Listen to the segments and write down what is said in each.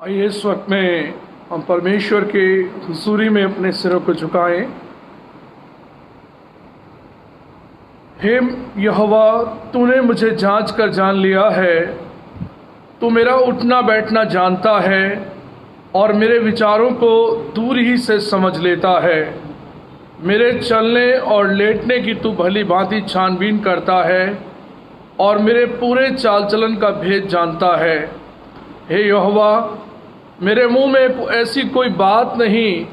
आइए इस वक्त में हम परमेश्वर के हुजूरी में अपने सिरों को झुकाएं। हे यहोवा, तूने मुझे जांच कर जान लिया है। तू मेरा उठना बैठना जानता है और मेरे विचारों को दूर ही से समझ लेता है। मेरे चलने और लेटने की तू भली भांति छानबीन करता है और मेरे पूरे चाल चलन का भेद जानता है। हे यहोवा, मेरे मुंह में ऐसी कोई बात नहीं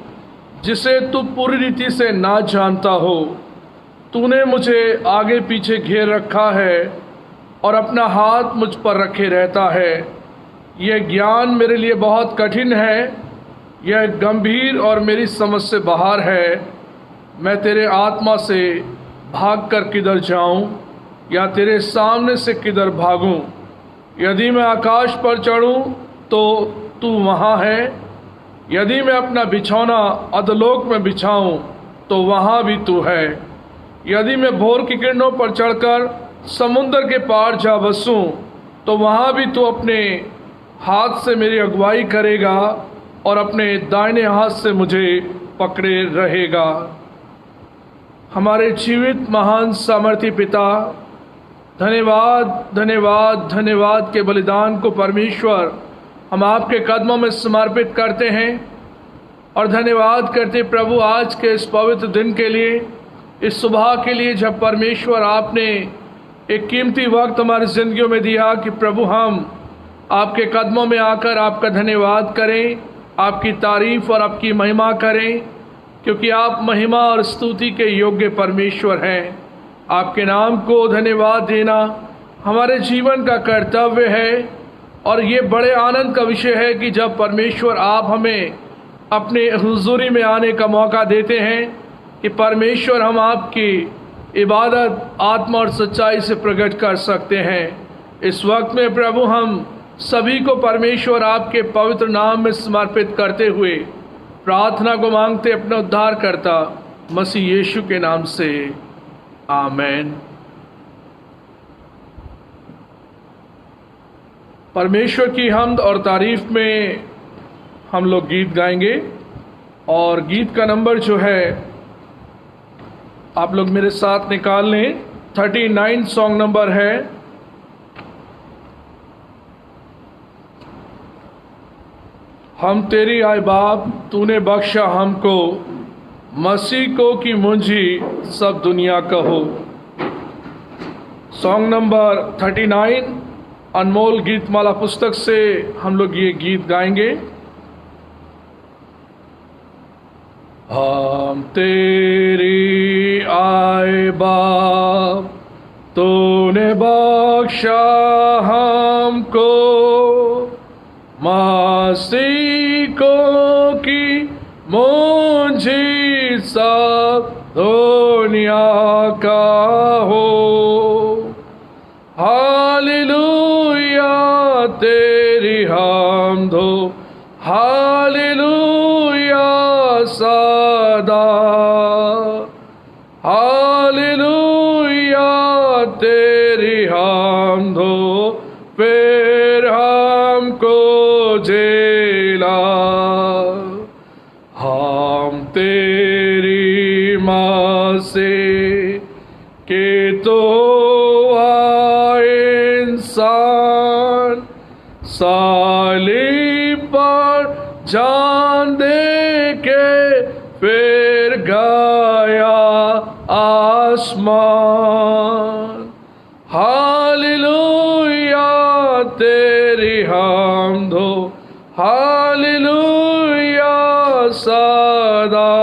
जिसे तू पूरी रीति से ना जानता हो। तूने मुझे आगे पीछे घेर रखा है और अपना हाथ मुझ पर रखे रहता है। यह ज्ञान मेरे लिए बहुत कठिन है, यह गंभीर और मेरी समझ से बाहर है। मैं तेरे आत्मा से भागकर किधर जाऊं या तेरे सामने से किधर भागूं? यदि मैं आकाश पर चढ़ूं तो तू वहाँ है। यदि मैं अपना बिछौना अधोलोक में बिछाऊं तो वहाँ भी तू है। यदि मैं भोर की किरणों पर चढ़कर समुद्र के पार जा बसूं तो वहाँ भी तू अपने हाथ से मेरी अगुवाई करेगा और अपने दाहिने हाथ से मुझे पकड़े रहेगा। हमारे जीवित महान सामर्थी पिता, धन्यवाद धन्यवाद धन्यवाद के बलिदान को परमेश्वर हम आपके कदमों में समर्पित करते हैं और धन्यवाद करते प्रभु आज के इस पवित्र दिन के लिए, इस सुबह के लिए जब परमेश्वर आपने एक कीमती वक्त हमारी जिंदगियों में दिया कि प्रभु हम आपके कदमों में आकर आपका धन्यवाद करें, आपकी तारीफ और आपकी महिमा करें, क्योंकि आप महिमा और स्तुति के योग्य परमेश्वर हैं। आपके नाम को धन्यवाद देना हमारे जीवन का कर्तव्य है और ये बड़े आनंद का विषय है कि जब परमेश्वर आप हमें अपने हुजूरी में आने का मौका देते हैं कि परमेश्वर हम आपकी इबादत आत्मा और सच्चाई से प्रकट कर सकते हैं। इस वक्त में प्रभु हम सभी को परमेश्वर आपके पवित्र नाम में समर्पित करते हुए प्रार्थना को मांगते अपना उद्धारकर्ता मसीह यीशु के नाम से, आमीन। परमेश्वर की हम्द और तारीफ में हम लोग गीत गाएंगे और गीत का नंबर जो है आप लोग मेरे साथ निकाल लें। 39 सॉन्ग नंबर है। हम तेरी आए बाप, तूने बख्शा हमको, मसीह को की मुंजी सब दुनिया कहो। सॉन्ग नंबर 39 अनमोल गीतमाला पुस्तक से हम लोग ये गीत गाएंगे। हम तेरी आए बाप, तूने बख्शा हमको, मसीह को की मुंजी सब दुनिया का हो। हालेलुया तेरी हमद हो, हालेलुया सदा, हालेलुया तेरी हमद हो, फिर हमको जेला। हम तेरी माँ से के तो इंसान साली पर जान दे के फिर गया आसमान। हालेलुया तेरी हमद हो, हालेलुया सदा,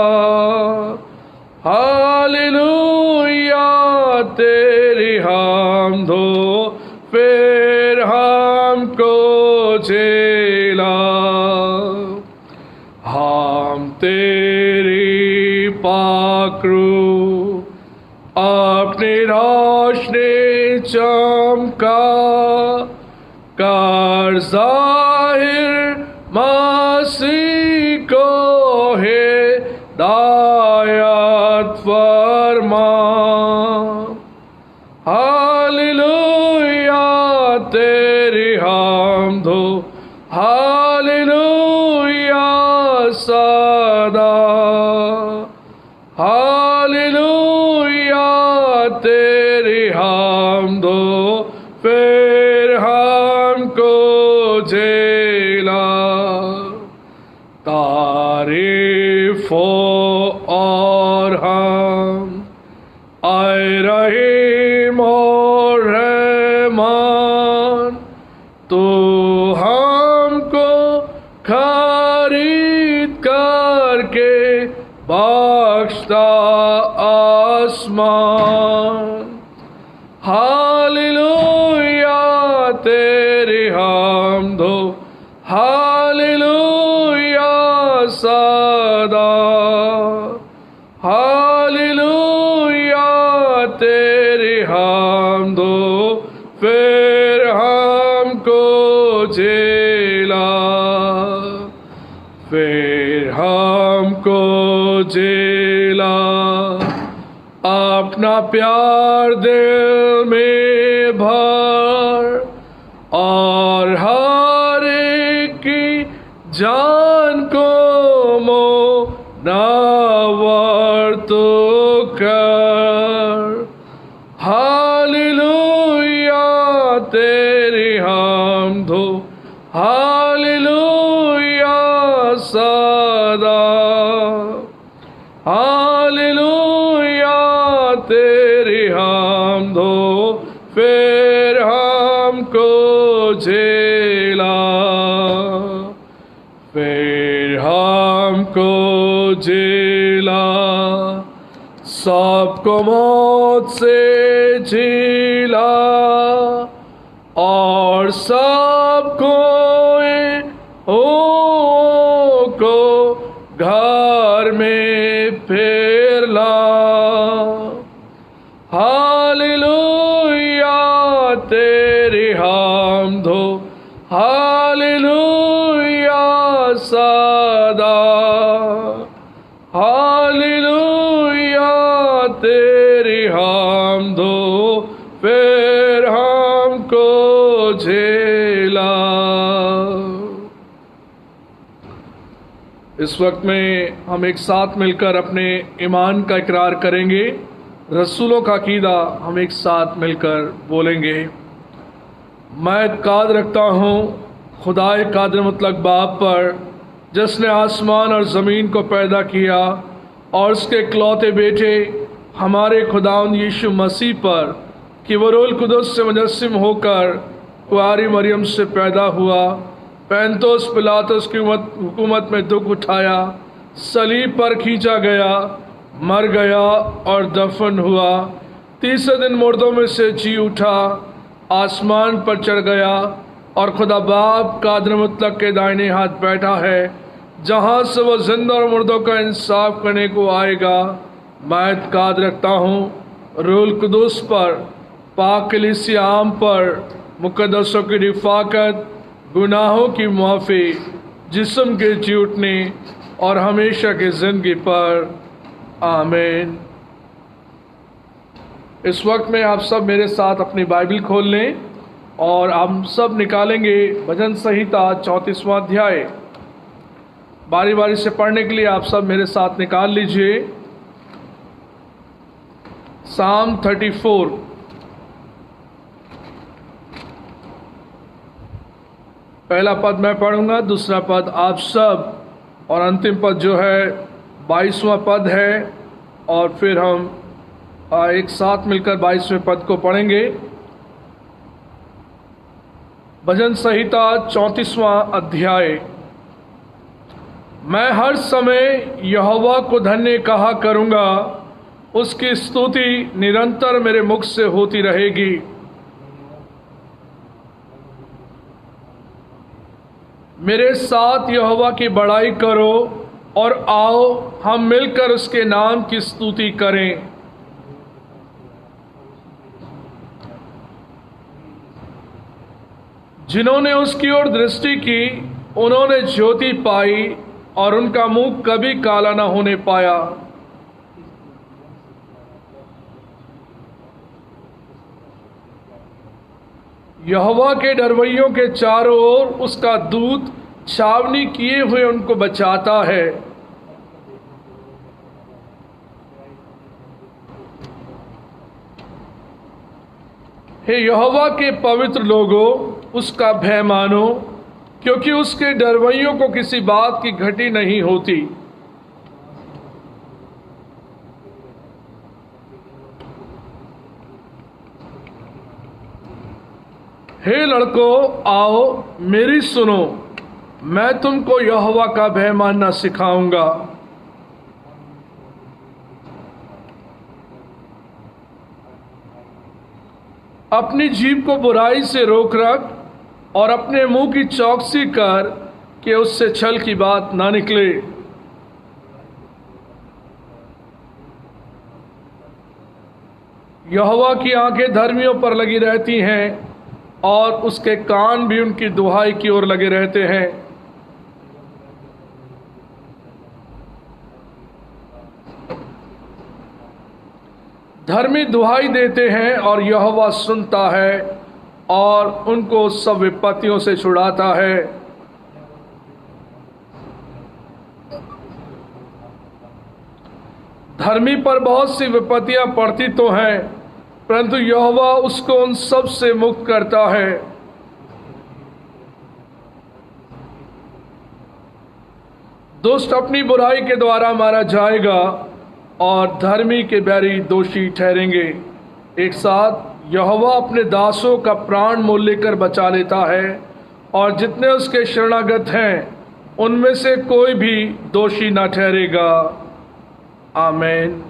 हालेलुया तेरी हमद हो, फिर हमको जेला। हम तेरी पाकरू अपनी रोशनी चमका कर जाहिर मसीह को है दायत फरमा। हालेलुया तेरी हमद हो, हालेलुया सदा। हालेलुया तेरी हमदो फिर हमको जेला। तारीफ हो और हम आए रहीम और रहमान, तो हमको खरीद करके बख्शता आसमान। हालेलुया तेरी हमदो हालेलुया सदा। हालेलुया तेरी हमदो फिर हमको जेला। फिर हमको जेला। अपना प्यार दिल में भर और हर एक की जान को मोनावर तो कर। हालेलुया तेरी हमदो हालेलुया सदा। हालेलुया तेरी हमदो फिर हमको जेला। फिर हमको जेला। सबको मौत से झीला और सबको को घर में फिर ला। हालेलुया तेरी हमदो हालेलुया सदा। हालेलुया तेरी हमदो फिर हमको झेला। इस वक्त में हम एक साथ मिलकर अपने ईमान का इकरार करेंगे। रसूलों का अकीदा हम एक साथ मिलकर बोलेंगे। मैं काद रखता हूँ खुदाए कादिर मुतलक बाप पर, जिसने आसमान और ज़मीन को पैदा किया, और उसके इकलौते बेटे हमारे खुदावंद यीशु मसीह पर, कि वो रूह कुदस से मुजस्सिम होकर कुआरी मरियम से पैदा हुआ, पैंतोस पिलातुस की हुकूमत में दुख उठाया, सलीब पर खींचा गया, मर गया और दफन हुआ, तीसरे दिन मुर्दों में से जी उठा, आसमान पर चढ़ गया और खुदा बाप कादिर मुतलक के दाहिने हाथ बैठा है, जहाँ से वो जिंदा और मुर्दों का इंसाफ करने को आएगा। मैं काद रखता हूँ रूह कुदुस पर, पाक कलीसिया आम पर, मुकद्दसों की रिफाकत, गुनाहों की माफ़ी, जिस्म के जी उठने और हमेशा की ज़िंदगी पर। आमीन। इस वक्त में आप सब मेरे साथ अपनी बाइबल खोल लें और हम सब निकालेंगे भजन संहिता 34वां अध्याय। बारी बारी से पढ़ने के लिए आप सब मेरे साथ निकाल लीजिए। साम 34। पहला पद मैं पढ़ूंगा, दूसरा पद आप सब, और अंतिम पद जो है 22वां पद है, और फिर हम एक साथ मिलकर 22वें पद को पढ़ेंगे। भजन संहिता 34वां अध्याय। मैं हर समय यहोवा को धन्य कहा करूंगा, उसकी स्तुति निरंतर मेरे मुख से होती रहेगी। मेरे साथ यहोवा की बड़ाई करो और आओ हम मिलकर उसके नाम की स्तुति करें। जिन्होंने उसकी ओर दृष्टि की उन्होंने ज्योति पाई और उनका मुंह कभी काला न होने पाया। यहोवा के डरवैयों के चारों ओर उसका दूत छावनी किए हुए उनको बचाता है। हे यहोवा के पवित्र लोगों, उसका भय मानो, क्योंकि उसके डरवैयों को किसी बात की घटी नहीं होती। हे लड़कों, आओ मेरी सुनो, मैं तुमको यहोवा का भय मानना सिखाऊंगा। अपनी जीभ को बुराई से रोक रख और अपने मुंह की चौकसी कर कि उससे छल की बात ना निकले। यहोवा की आंखें धर्मियों पर लगी रहती हैं और उसके कान भी उनकी दुहाई की ओर लगे रहते हैं। धर्मी दुहाई देते हैं और यहोवा सुनता है और उनको सब विपत्तियों से छुड़ाता है। धर्मी पर बहुत सी विपत्तियां पड़ती तो हैं, परंतु यहोवा उसको उन सब से मुक्त करता है। दुष्ट अपनी बुराई के द्वारा मारा जाएगा और धर्मी के बैरी दोषी ठहरेंगे। एक साथ यहोवा अपने दासों का प्राण मोल लेकर बचा लेता है और जितने उसके शरणागत हैं उनमें से कोई भी दोषी न ठहरेगा। आमीन।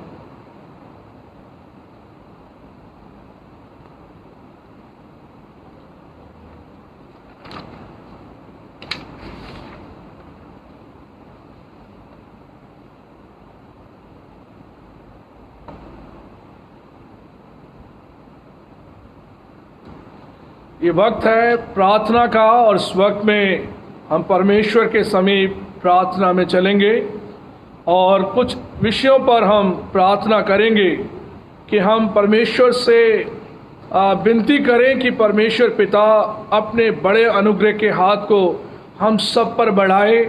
ये वक्त है प्रार्थना का और इस वक्त में हम परमेश्वर के समीप प्रार्थना में चलेंगे और कुछ विषयों पर हम प्रार्थना करेंगे कि हम परमेश्वर से विनती करें कि परमेश्वर पिता अपने बड़े अनुग्रह के हाथ को हम सब पर बढ़ाए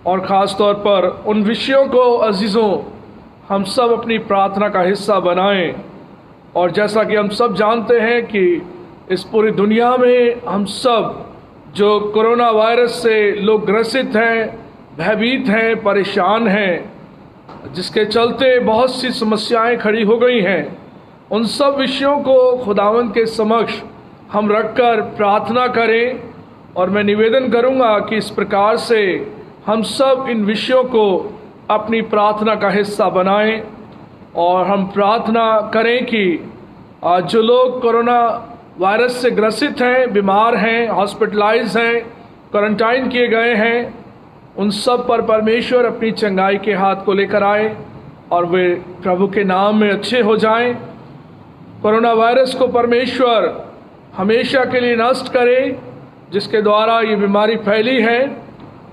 और ख़ास तौर पर उन विषयों को अजीज़ों हम सब अपनी प्रार्थना का हिस्सा बनाएं। और जैसा कि हम सब जानते हैं कि इस पूरी दुनिया में हम सब जो कोरोना वायरस से लोग ग्रसित हैं, भयभीत हैं, परेशान हैं, जिसके चलते बहुत सी समस्याएं खड़ी हो गई हैं, उन सब विषयों को खुदावंद के समक्ष हम रखकर प्रार्थना करें। और मैं निवेदन करूंगा कि इस प्रकार से हम सब इन विषयों को अपनी प्रार्थना का हिस्सा बनाएं और हम प्रार्थना करें कि जो लोग कोरोना वायरस से ग्रसित हैं, बीमार हैं, हॉस्पिटलाइज हैं, क्वारंटाइन किए गए हैं, उन सब पर परमेश्वर अपनी चंगाई के हाथ को लेकर आए और वे प्रभु के नाम में अच्छे हो जाएं। कोरोना वायरस को परमेश्वर हमेशा के लिए नष्ट करे जिसके द्वारा ये बीमारी फैली है।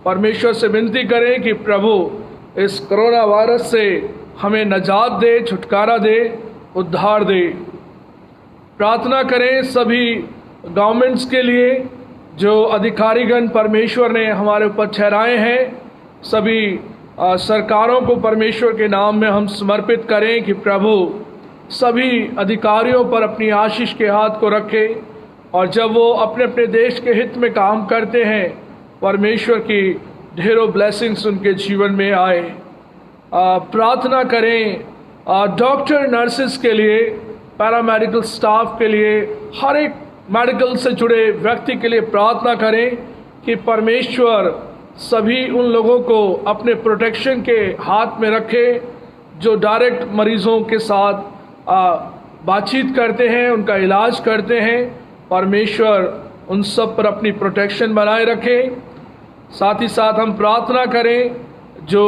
परमेश्वर से विनती करें कि प्रभु इस कोरोना वायरस से हमें निजात दे, छुटकारा दे, उद्धार दे। प्रार्थना करें सभी गवर्नमेंट्स के लिए जो अधिकारीगण परमेश्वर ने हमारे ऊपर ठहराए हैं। सभी सरकारों को परमेश्वर के नाम में हम समर्पित करें कि प्रभु सभी अधिकारियों पर अपनी आशीष के हाथ को रखे और जब वो अपने अपने देश के हित में काम करते हैं, परमेश्वर की ढेरों ब्लेसिंग्स उनके जीवन में आए। प्रार्थना करें डॉक्टर, नर्सेस के लिए, पैरामेडिकल स्टाफ के लिए, हर एक मेडिकल से जुड़े व्यक्ति के लिए प्रार्थना करें कि परमेश्वर सभी उन लोगों को अपने प्रोटेक्शन के हाथ में रखे जो डायरेक्ट मरीजों के साथ बातचीत करते हैं, उनका इलाज करते हैं। परमेश्वर उन सब पर अपनी प्रोटेक्शन बनाए रखे। साथ ही साथ हम प्रार्थना करें जो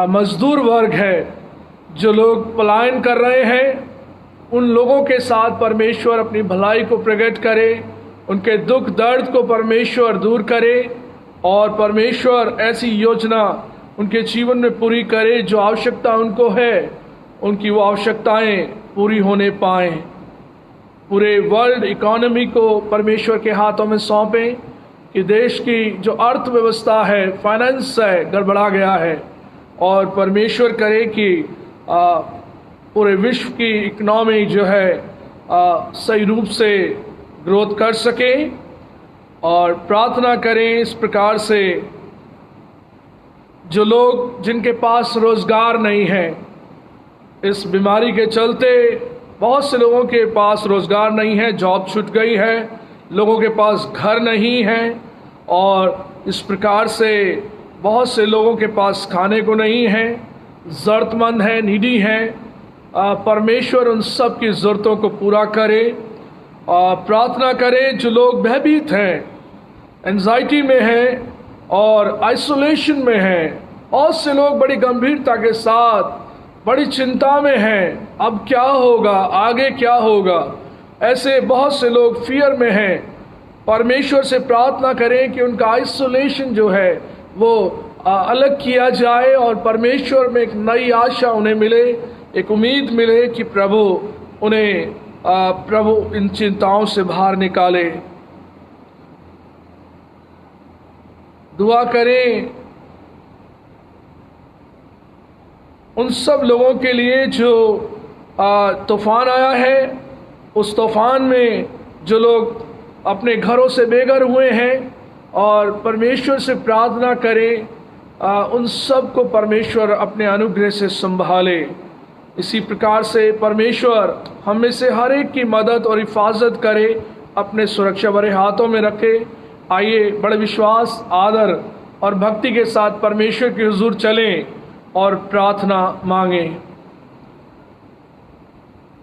मजदूर वर्ग है, जो लोग पलायन कर रहे हैं, उन लोगों के साथ परमेश्वर अपनी भलाई को प्रकट करे, उनके दुख दर्द को परमेश्वर दूर करे और परमेश्वर ऐसी योजना उनके जीवन में पूरी करे जो आवश्यकता उनको है, उनकी वो आवश्यकताएं पूरी होने पाएं। पूरे वर्ल्ड इकोनॉमी को परमेश्वर के हाथों में सौंपें कि देश की जो अर्थव्यवस्था है, फाइनेंस है, गड़बड़ा गया है। और परमेश्वर करे कि पूरे विश्व की इकनॉमी जो है सही रूप से ग्रोथ कर सके। और प्रार्थना करें इस प्रकार से, जो लोग जिनके पास रोज़गार नहीं है, इस बीमारी के चलते बहुत से लोगों के पास रोज़गार नहीं है, जॉब छूट गई है, लोगों के पास घर नहीं है, और इस प्रकार से बहुत से लोगों के पास खाने को नहीं है, ज़रूरतमंद है, नीडी है। परमेश्वर उन सब की ज़रूरतों को पूरा करे। और प्रार्थना करें जो लोग भयभीत हैं, एंजाइटी में हैं और आइसोलेशन में हैं, बहुत से लोग बड़ी गंभीरता के साथ बड़ी चिंता में हैं, अब क्या होगा, आगे क्या होगा, ऐसे बहुत से लोग फियर में हैं। परमेश्वर से प्रार्थना करें कि उनका आइसोलेशन जो है वो अलग किया जाए और परमेश्वर में एक नई आशा उन्हें मिले, एक उम्मीद मिले कि प्रभु इन चिंताओं से बाहर निकाले। दुआ करें उन सब लोगों के लिए जो तूफान आया है, उस तूफान में जो लोग अपने घरों से बेघर हुए हैं, और परमेश्वर से प्रार्थना करें उन सब को परमेश्वर अपने अनुग्रह से संभाले। इसी प्रकार से परमेश्वर हम में से हर एक की मदद और हिफाजत करे, अपने सुरक्षा भरे हाथों में रखे। आइए बड़े विश्वास, आदर और भक्ति के साथ परमेश्वर के हुजूर चलें और प्रार्थना मांगें।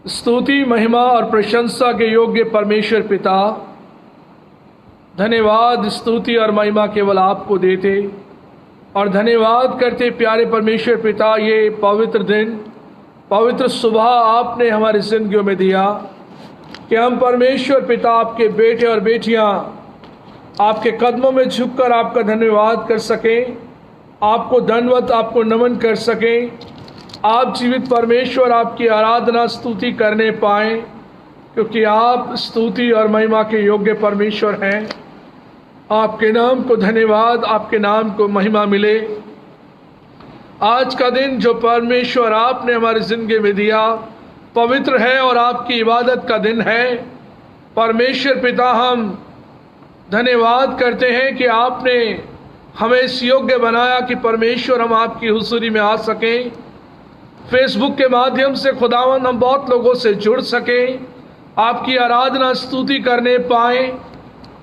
स्तुति, महिमा और प्रशंसा के योग्य परमेश्वर पिता, धन्यवाद, स्तुति और महिमा केवल आपको देते और धन्यवाद करते प्यारे परमेश्वर पिता, ये पवित्र दिन, पवित्र सुबह आपने हमारी जिंदगियों में दिया कि हम परमेश्वर पिता आपके बेटे और बेटियां आपके कदमों में झुककर आपका धन्यवाद कर सकें, आपको दंडवत, आपको नमन कर सकें। आप जीवित परमेश्वर आपकी आराधना स्तुति करने पाएं, क्योंकि आप स्तुति और महिमा के योग्य परमेश्वर हैं। आपके नाम को धन्यवाद, आपके नाम को महिमा मिले। आज का दिन जो परमेश्वर आपने हमारी जिंदगी में दिया पवित्र है और आपकी इबादत का दिन है। परमेश्वर पिता, हम धन्यवाद करते हैं कि आपने हमें इस योग्य बनाया कि परमेश्वर हम आपकी हुजूरी में आ सकें। फेसबुक के माध्यम से खुदावंद हम बहुत लोगों से जुड़ सकें, आपकी आराधना स्तुति करने पाएं।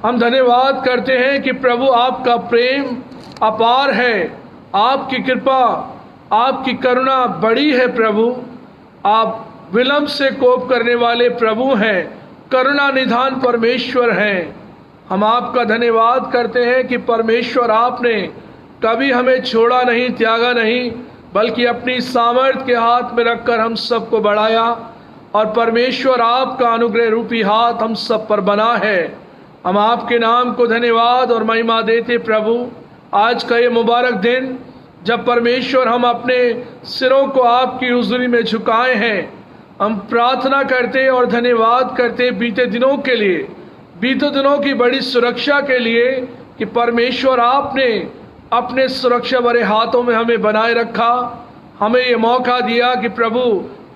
हम धन्यवाद करते हैं कि प्रभु आपका प्रेम अपार है, आपकी कृपा, आपकी करुणा बड़ी है। प्रभु आप विलंब से कोप करने वाले प्रभु हैं, करुणा निधान परमेश्वर हैं। हम आपका धन्यवाद करते हैं कि परमेश्वर आपने कभी हमें छोड़ा नहीं, त्यागा नहीं, बल्कि अपनी सामर्थ के हाथ में रखकर हम सबको बढ़ाया। और परमेश्वर आपका अनुग्रह रूपी हाथ हम सब पर बना है। हम आपके नाम को धन्यवाद और महिमा देते प्रभु। आज का ये मुबारक दिन जब परमेश्वर हम अपने सिरों को आपकी हुजूरी में झुकाए हैं, हम प्रार्थना करते और धन्यवाद करते बीते दिनों के लिए, बीते दिनों की बड़ी सुरक्षा के लिए कि परमेश्वर आपने अपने सुरक्षा भरे हाथों में हमें बनाए रखा। हमें ये मौका दिया कि प्रभु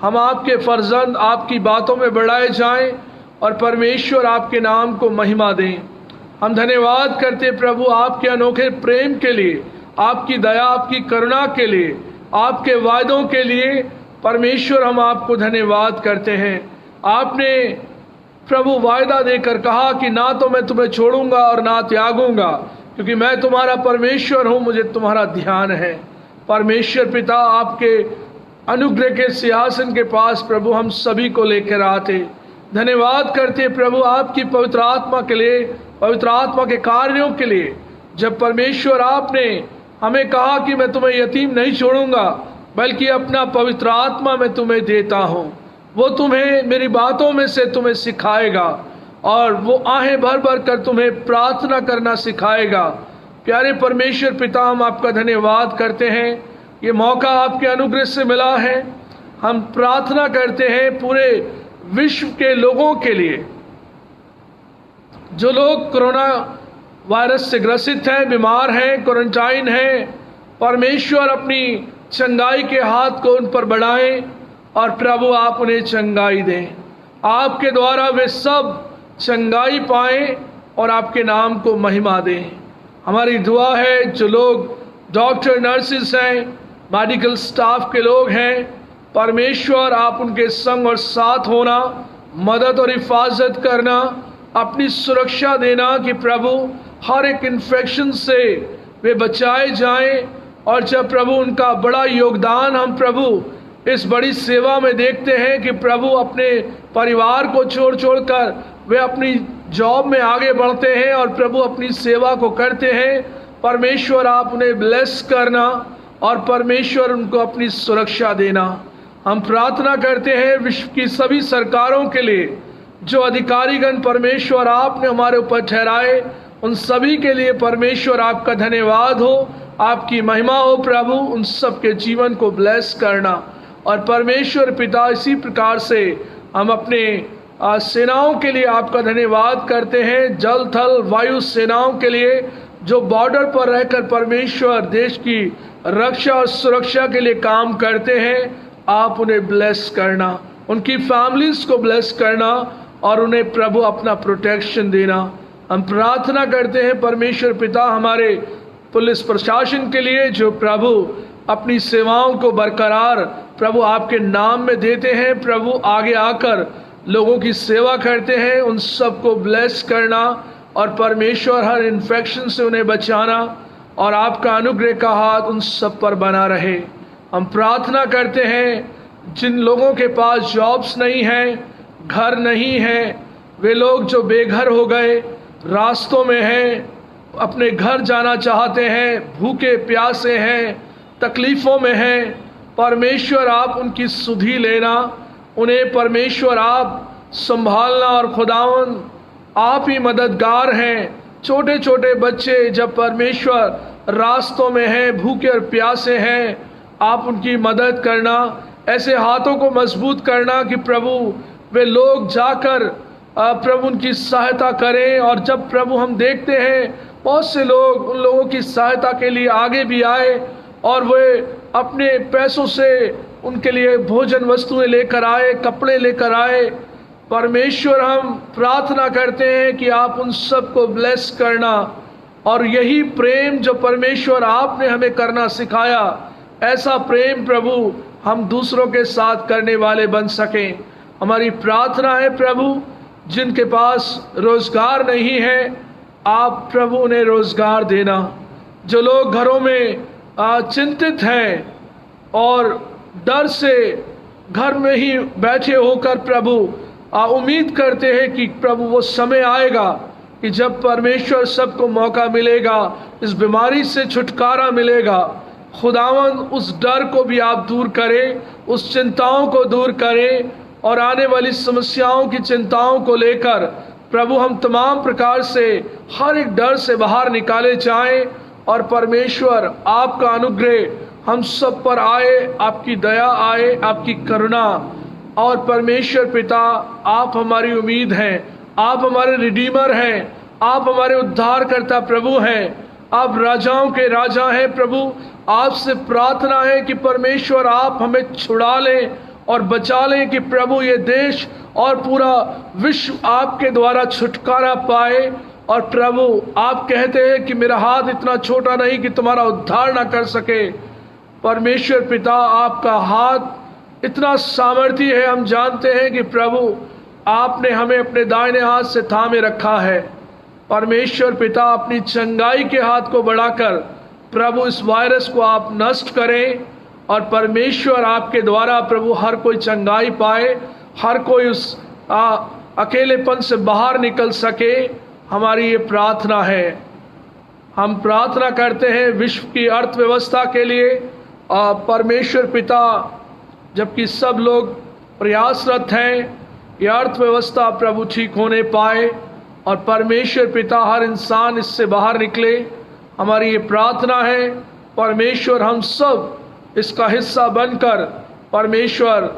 हम आपके फर्जंद आपकी बातों में बढ़ाए जाएं और परमेश्वर आपके नाम को महिमा दें। हम धन्यवाद करते प्रभु आपके अनोखे प्रेम के लिए, आपकी दया, आपकी करुणा के लिए, आपके वायदों के लिए। परमेश्वर हम आपको धन्यवाद करते हैं। आपने प्रभु वायदा देकर कहा कि ना तो मैं तुम्हें छोड़ूंगा और ना त्यागूंगा, क्योंकि मैं तुम्हारा परमेश्वर हूं, मुझे तुम्हारा ध्यान है। परमेश्वर पिता, आपके अनुग्रह के सिंहासन के पास प्रभु हम सभी को लेकर आते, धन्यवाद करते प्रभु आपकी पवित्र आत्मा के लिए, पवित्र आत्मा के कार्यों के लिए। जब परमेश्वर आपने हमें कहा कि मैं तुम्हें यतीम नहीं छोड़ूंगा, बल्कि अपना पवित्र आत्मा मैं तुम्हें देता हूं, वो तुम्हें मेरी बातों में से तुम्हें सिखाएगा और वो आहें भर भर कर तुम्हें प्रार्थना करना सिखाएगा। प्यारे परमेश्वर पिता, हम आपका धन्यवाद करते हैं, ये मौका आपके अनुग्रह से मिला है। हम प्रार्थना करते हैं पूरे विश्व के लोगों के लिए, जो लोग कोरोना वायरस से ग्रसित हैं, बीमार हैं, क्वारंटाइन हैं, परमेश्वर अपनी चंगाई के हाथ को उन पर बढ़ाएं और प्रभु आप उन्हें चंगाई दें। आपके द्वारा वे सब चंगाई पाएं और आपके नाम को महिमा दें। हमारी दुआ है जो लोग डॉक्टर, नर्सिस हैं, मेडिकल स्टाफ के लोग हैं, परमेश्वर आप उनके संग और साथ होना, मदद और हिफाजत करना, अपनी सुरक्षा देना कि प्रभु हर एक इन्फेक्शन से वे बचाए जाएं। और जब प्रभु उनका बड़ा योगदान हम प्रभु इस बड़ी सेवा में देखते हैं कि प्रभु अपने परिवार को छोड़ कर वे अपनी जॉब में आगे बढ़ते हैं और प्रभु अपनी सेवा को करते हैं, परमेश्वर आप उन्हें ब्लेस करना और परमेश्वर उनको अपनी सुरक्षा देना। हम प्रार्थना करते हैं विश्व की सभी सरकारों के लिए, जो अधिकारीगण परमेश्वर आपने हमारे ऊपर ठहराए, उन सभी के लिए परमेश्वर आपका धन्यवाद हो, आपकी महिमा हो प्रभु। उन सब के जीवन को ब्लेस करना और परमेश्वर पिता इसी प्रकार से हम अपने सेनाओं के लिए आपका धन्यवाद करते हैं, जल थल वायु सेनाओं के लिए जो बॉर्डर पर रहकर परमेश्वर देश की रक्षा और सुरक्षा के लिए काम करते हैं। आप उन्हें ब्लेस करना, उनकी फैमिलीज को ब्लेस करना और उन्हें प्रभु अपना प्रोटेक्शन देना। हम प्रार्थना करते हैं परमेश्वर पिता हमारे पुलिस प्रशासन के लिए, जो प्रभु अपनी सेवाओं को बरकरार प्रभु आपके नाम में देते हैं, प्रभु आगे आकर लोगों की सेवा करते हैं, उन सबको ब्लेस करना और परमेश्वर हर इन्फेक्शन से उन्हें बचाना और आपका अनुग्रह का हाथ उन सब पर बना रहे। हम प्रार्थना करते हैं जिन लोगों के पास जॉब्स नहीं हैं, घर नहीं है, वे लोग जो बेघर हो गए, रास्तों में हैं, अपने घर जाना चाहते हैं, भूखे प्यासे हैं, तकलीफ़ों में हैं, परमेश्वर आप उनकी सुधि लेना, उन्हें परमेश्वर आप संभालना और खुदावन आप ही मददगार हैं। छोटे छोटे बच्चे जब परमेश्वर रास्तों में हैं, भूखे और प्यासे हैं, आप उनकी मदद करना, ऐसे हाथों को मजबूत करना कि प्रभु वे लोग जाकर प्रभु उनकी सहायता करें। और जब प्रभु हम देखते हैं बहुत से लोग उन लोगों की सहायता के लिए आगे भी आए और वे अपने पैसों से उनके लिए भोजन वस्तुएं लेकर आए, कपड़े लेकर आए, परमेश्वर हम प्रार्थना करते हैं कि आप उन सब को ब्लेस करना और यही प्रेम जो परमेश्वर आपने हमें करना सिखाया, ऐसा प्रेम प्रभु हम दूसरों के साथ करने वाले बन सकें। हमारी प्रार्थना है प्रभु जिनके पास रोजगार नहीं है, आप प्रभु उन्हें रोजगार देना। जो लोग घरों में चिंतित हैं और डर से घर में ही बैठे होकर प्रभु उम्मीद करते हैं कि प्रभु वो समय आएगा कि जब परमेश्वर सबको मौका मिलेगा, इस बीमारी से छुटकारा मिलेगा। खुदावन उस डर को भी आप दूर करें, उस चिंताओं को दूर करें और आने वाली समस्याओं की चिंताओं को लेकर प्रभु हम तमाम प्रकार से हर एक डर से बाहर निकाले जाएं और परमेश्वर आपका अनुग्रह हम सब पर आए, आपकी दया आए, आपकी करुणा। और परमेश्वर पिता आप हमारी उम्मीद हैं, आप हमारे रिडीमर हैं, आप हमारे उद्धारकर्ता प्रभु हैं, आप राजाओं के राजा हैं प्रभु। आपसे प्रार्थना है कि परमेश्वर आप हमें छुड़ा लें और बचा लें कि प्रभु ये देश और पूरा विश्व आपके द्वारा छुटकारा पाए। और प्रभु आप कहते हैं कि मेरा हाथ इतना छोटा नहीं कि तुम्हारा उद्धार ना कर सके। परमेश्वर पिता आपका हाथ इतना सामर्थी है, हम जानते हैं कि प्रभु आपने हमें अपने दाहिने हाथ से थामे रखा है। परमेश्वर पिता अपनी चंगाई के हाथ को बढ़ाकर प्रभु इस वायरस को आप नष्ट करें और परमेश्वर आपके द्वारा प्रभु हर कोई चंगाई पाए, हर कोई उस अकेलेपन से बाहर निकल सके। हमारी ये प्रार्थना है। हम प्रार्थना करते हैं विश्व की अर्थव्यवस्था के लिए। परमेश्वर पिता जबकि सब लोग प्रयासरत हैं ये अर्थव्यवस्था प्रभु ठीक होने पाए और परमेश्वर पिता हर इंसान इससे बाहर निकले। हमारी ये प्रार्थना है परमेश्वर हम सब इसका हिस्सा बनकर परमेश्वर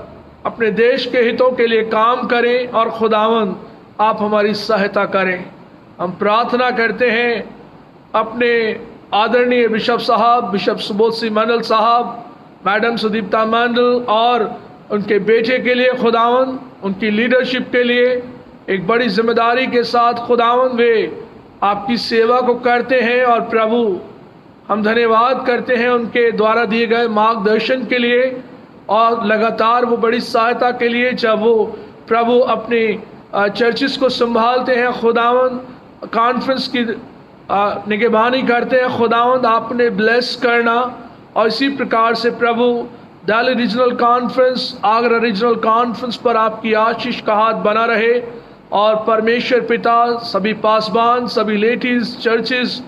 अपने देश के हितों के लिए काम करें और खुदावंद आप हमारी सहायता करें। हम प्रार्थना करते हैं अपने आदरणीय बिशप साहब, बिशप सुबोध सिंह मंडल साहब, मैडम सुदीप्ता मंडल और उनके बेटे के लिए खुदावंद, उनकी लीडरशिप के लिए एक बड़ी जिम्मेदारी के साथ खुदावंद वे आपकी सेवा को करते हैं। और प्रभु हम धन्यवाद करते हैं उनके द्वारा दिए गए मार्गदर्शन के लिए और लगातार वो बड़ी सहायता के लिए जब वो प्रभु अपनी चर्चिस को संभालते हैं। खुदावंद कॉन्फ्रेंस की निगरानी करते हैं। खुदावंद आपने ब्लेस करना और इसी प्रकार से Prabhu Delhi regional conference, Agra regional conference पर आपकी आशीष का हाथ बना रहे। और परमेश्वर पिता सभी पासबान, सभी लेडीज चर्चेस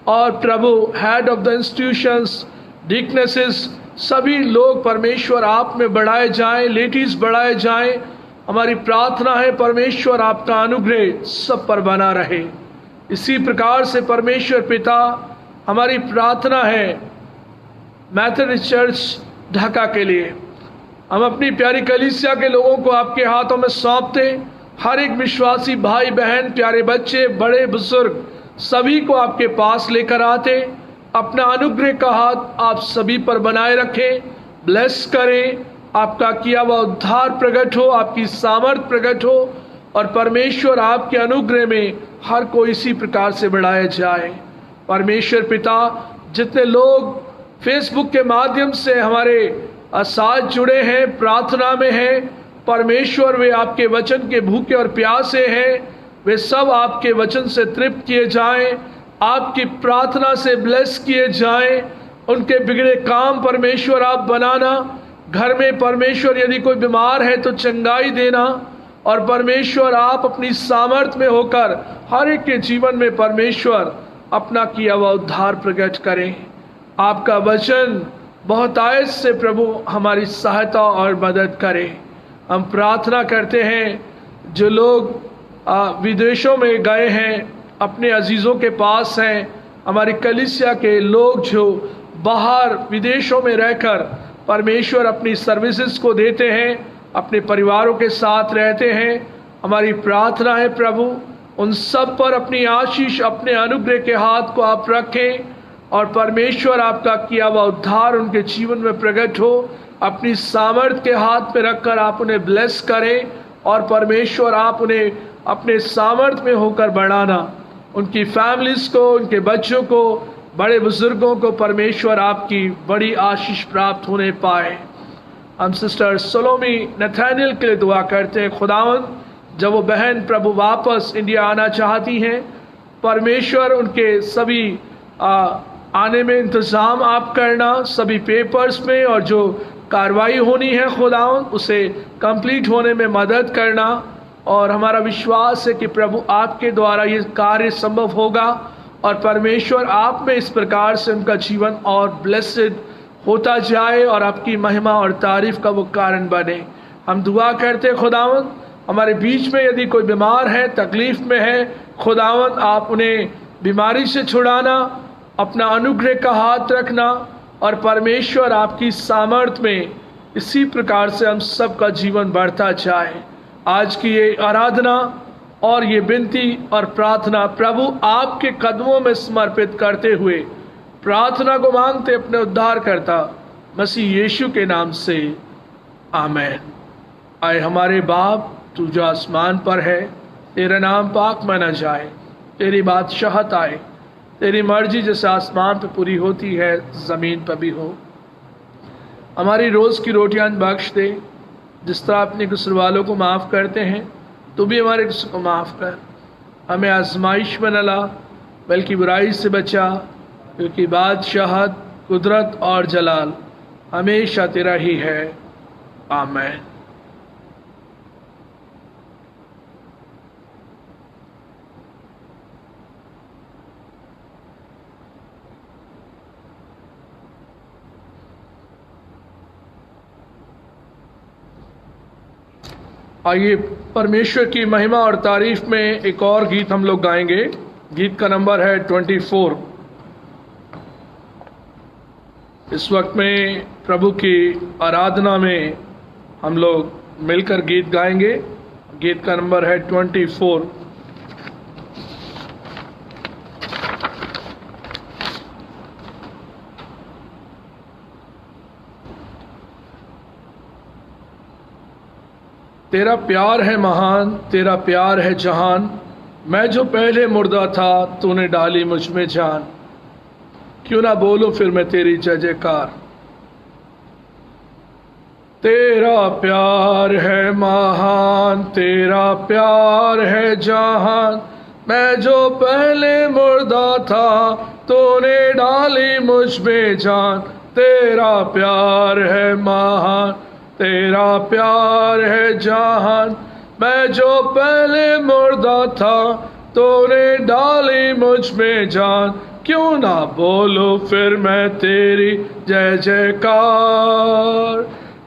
और प्रभु हेड ऑफ द इंस्टीट्यूशंस, डिकनेसेस, सभी लोग परमेश्वर आप में बढ़ाए जाएं, लेडीज बढ़ाए जाएं। हमारी प्रार्थना है परमेश्वर आपका अनुग्रह सब पर बना रहे। इसी प्रकार से परमेश्वर पिता हमारी प्रार्थना है मैथोडिस्ट चर्च ढाका के लिए। हम अपनी प्यारी कलीसिया के लोगों को आपके हाथों में सौंपते, हर एक विश्वासी भाई बहन, प्यारे बच्चे, बड़े बुजुर्ग सभी को आपके पास लेकर आते। अपना अनुग्रह का हाथ आप सभी पर बनाए रखें, ब्लेस करें। आपका किया हुआ उद्धार प्रकट हो, आपकी सामर्थ प्रकट हो और परमेश्वर आपके अनुग्रह में हर कोई इसी प्रकार से बढ़ाया जाए। परमेश्वर पिता जितने लोग फेसबुक के माध्यम से हमारे साथ जुड़े हैं, प्रार्थना में हैं, परमेश्वर वे आपके वचन के भूखे और प्यासे हैं, वे सब आपके वचन से तृप्त किए जाएं, आपकी प्रार्थना से ब्लेस किए जाएं। उनके बिगड़े काम परमेश्वर आप बनाना, घर में परमेश्वर यदि कोई बीमार है तो चंगाई देना और परमेश्वर आप अपनी सामर्थ में होकर हर एक के जीवन में परमेश्वर अपना किया हुआ उद्धार प्रकट करें। आपका वचन बहुत आयत से प्रभु हमारी सहायता और मदद करे। हम प्रार्थना करते हैं जो लोग विदेशों में गए हैं, अपने अजीज़ों के पास हैं, हमारी कलीसिया के लोग जो बाहर विदेशों में रहकर परमेश्वर अपनी सर्विसेज को देते हैं, अपने परिवारों के साथ रहते हैं, हमारी प्रार्थना है प्रभु उन सब पर अपनी आशीष, अपने अनुग्रह के हाथ को आप रखें और परमेश्वर आपका किया हुआ उद्धार उनके जीवन में प्रकट हो। अपनी सामर्थ के हाथ में रखकर आप उन्हें ब्लेस करें और परमेश्वर आप उन्हें अपने सामर्थ में होकर बढ़ाना। उनकी फैमिलीज को, उनके बच्चों को, बड़े बुजुर्गों को परमेश्वर आपकी बड़ी आशीष प्राप्त होने पाए। हम सिस्टर सलोमी नथानियल के लिए दुआ करते हैं। खुदावंद जब वो बहन प्रभु वापस इंडिया आना चाहती हैं, परमेश्वर उनके सभी आने में इंतज़ाम आप करना, सभी पेपर्स में और जो कार्रवाई होनी है खुदावंद उसे कंप्लीट होने में मदद करना। और हमारा विश्वास है कि प्रभु आपके द्वारा ये कार्य संभव होगा और परमेश्वर आप में इस प्रकार से उनका जीवन और ब्लेसेड होता जाए और आपकी महिमा और तारीफ का वो कारण बने। हम दुआ करते खुदावंद हमारे बीच में यदि कोई बीमार है, तकलीफ में है, खुदावंद आप उन्हें बीमारी से छुड़ाना, अपना अनुग्रह का हाथ रखना और परमेश्वर आपकी सामर्थ में इसी प्रकार से हम सबका जीवन बढ़ता जाए। आज की ये आराधना और ये विनती और प्रार्थना प्रभु आपके कदमों में समर्पित करते हुए प्रार्थना को मांगते अपने उद्धारकर्ता मसीह यीशु के नाम से, आमीन। आए हमारे बाप तू जो आसमान पर है, तेरा नाम पाक माना जाए, तेरी बादशाहत आए, तेरी मर्जी जैसे आसमान पे पूरी होती है ज़मीन पर भी हो। हमारी रोज़ की रोटियां बख्श दे, जिस तरह अपने कसूर वालों को माफ़ करते हैं तो भी हमारे कसूर को माफ़ कर। हमें आजमाइश में न ला बल्कि बुराई से बचा, क्योंकि बादशाहत, कुदरत और जलाल हमेशा तेरा ही है, आमीन। आइए परमेश्वर की महिमा और तारीफ में एक और गीत हम लोग गाएंगे। गीत का नंबर है 24। इस वक्त में प्रभु की आराधना में हम लोग मिलकर गीत गाएंगे। गीत का नंबर है 24। तेरा प्यार है महान, तेरा प्यार है जहान। मैं जो पहले मुर्दा था तूने डाली मुझ में जान। क्यों ना बोलूं फिर मैं तेरी जय जयकार। तेरा प्यार है महान, तेरा प्यार है जहान। मैं जो पहले मुर्दा था तूने डाली मुझ में जान। तेरा प्यार है महान, तेरा प्यार है जहान। मैं जो पहले मुर्दा था तूने डाली मुझ में जान। क्यों ना बोलो फिर मैं तेरी जय जयकार।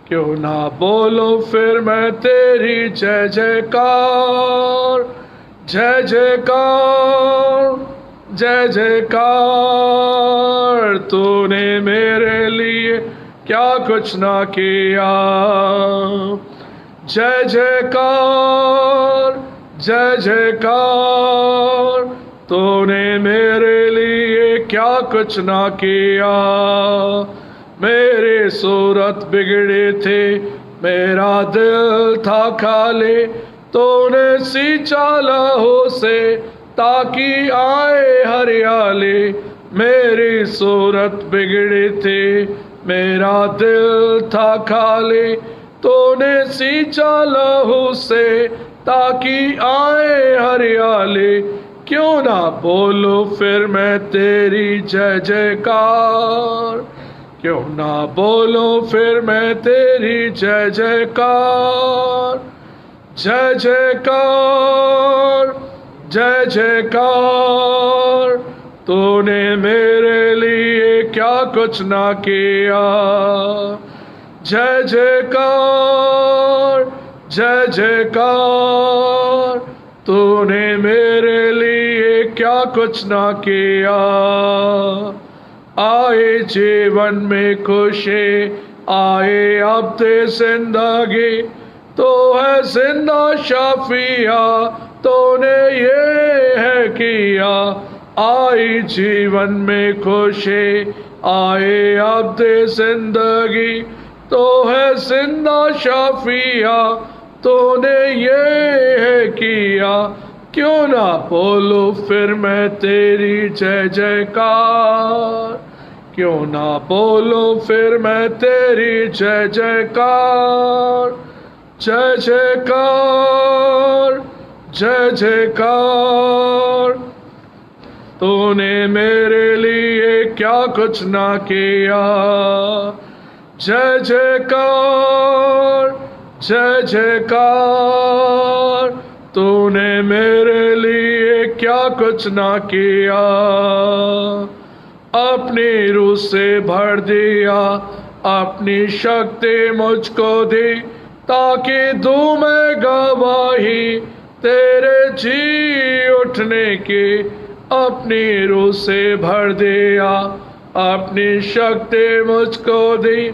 क्यों ना बोलो फिर मैं तेरी जय जयकार। जय जयकार, जय जयकार। तूने मेरे लिए क्या कुछ ना किया। जय जयकार, जय जयकार। तूने मेरे लिए क्या कुछ ना किया। मेरे सूरत बिगड़े थे, मेरा दिल था खाली। तूने सींचा लहू से ताकि आए हरियाली। मेरी सूरत बिगड़ी थी, मेरा दिल था खाली। तूने सींचा लहू से ताकि आए हरियाली। क्यों ना बोलूं फिर मैं तेरी जय जयकार। क्यों ना बोलूं फिर मैं तेरी जय जयकार। जय जयकार, जय जयकार। तूने मेरे लिए क्या कुछ ना किया। जय जयकार, जय जयकार। तूने मेरे लिए क्या कुछ ना किया। आए जीवन में खुशी, आए अब ते जिंदगी। तो है जिंदा शाफिया, तूने ये है किया। आई जीवन में खुशी, आए अब दे जिंदगी। तो है जिंदा शाफिया, तूने ये है किया। क्यों ना बोलूं फिर मैं तेरी जय जयकार। क्यों ना बोलूं फिर मैं तेरी जय जयकार। जय जयकार, जय जयकार। तूने मेरे लिए क्या कुछ ना किया। जय जयकार, जय जयकार। तूने मेरे लिए क्या कुछ ना किया। अपनी रूह से भर दिया, अपनी शक्ति मुझको दी। ताकि दूं मैं गवाही तेरे जी उठने की। अपनी रूह से भर दिया, अपनी शक्ति मुझको दी।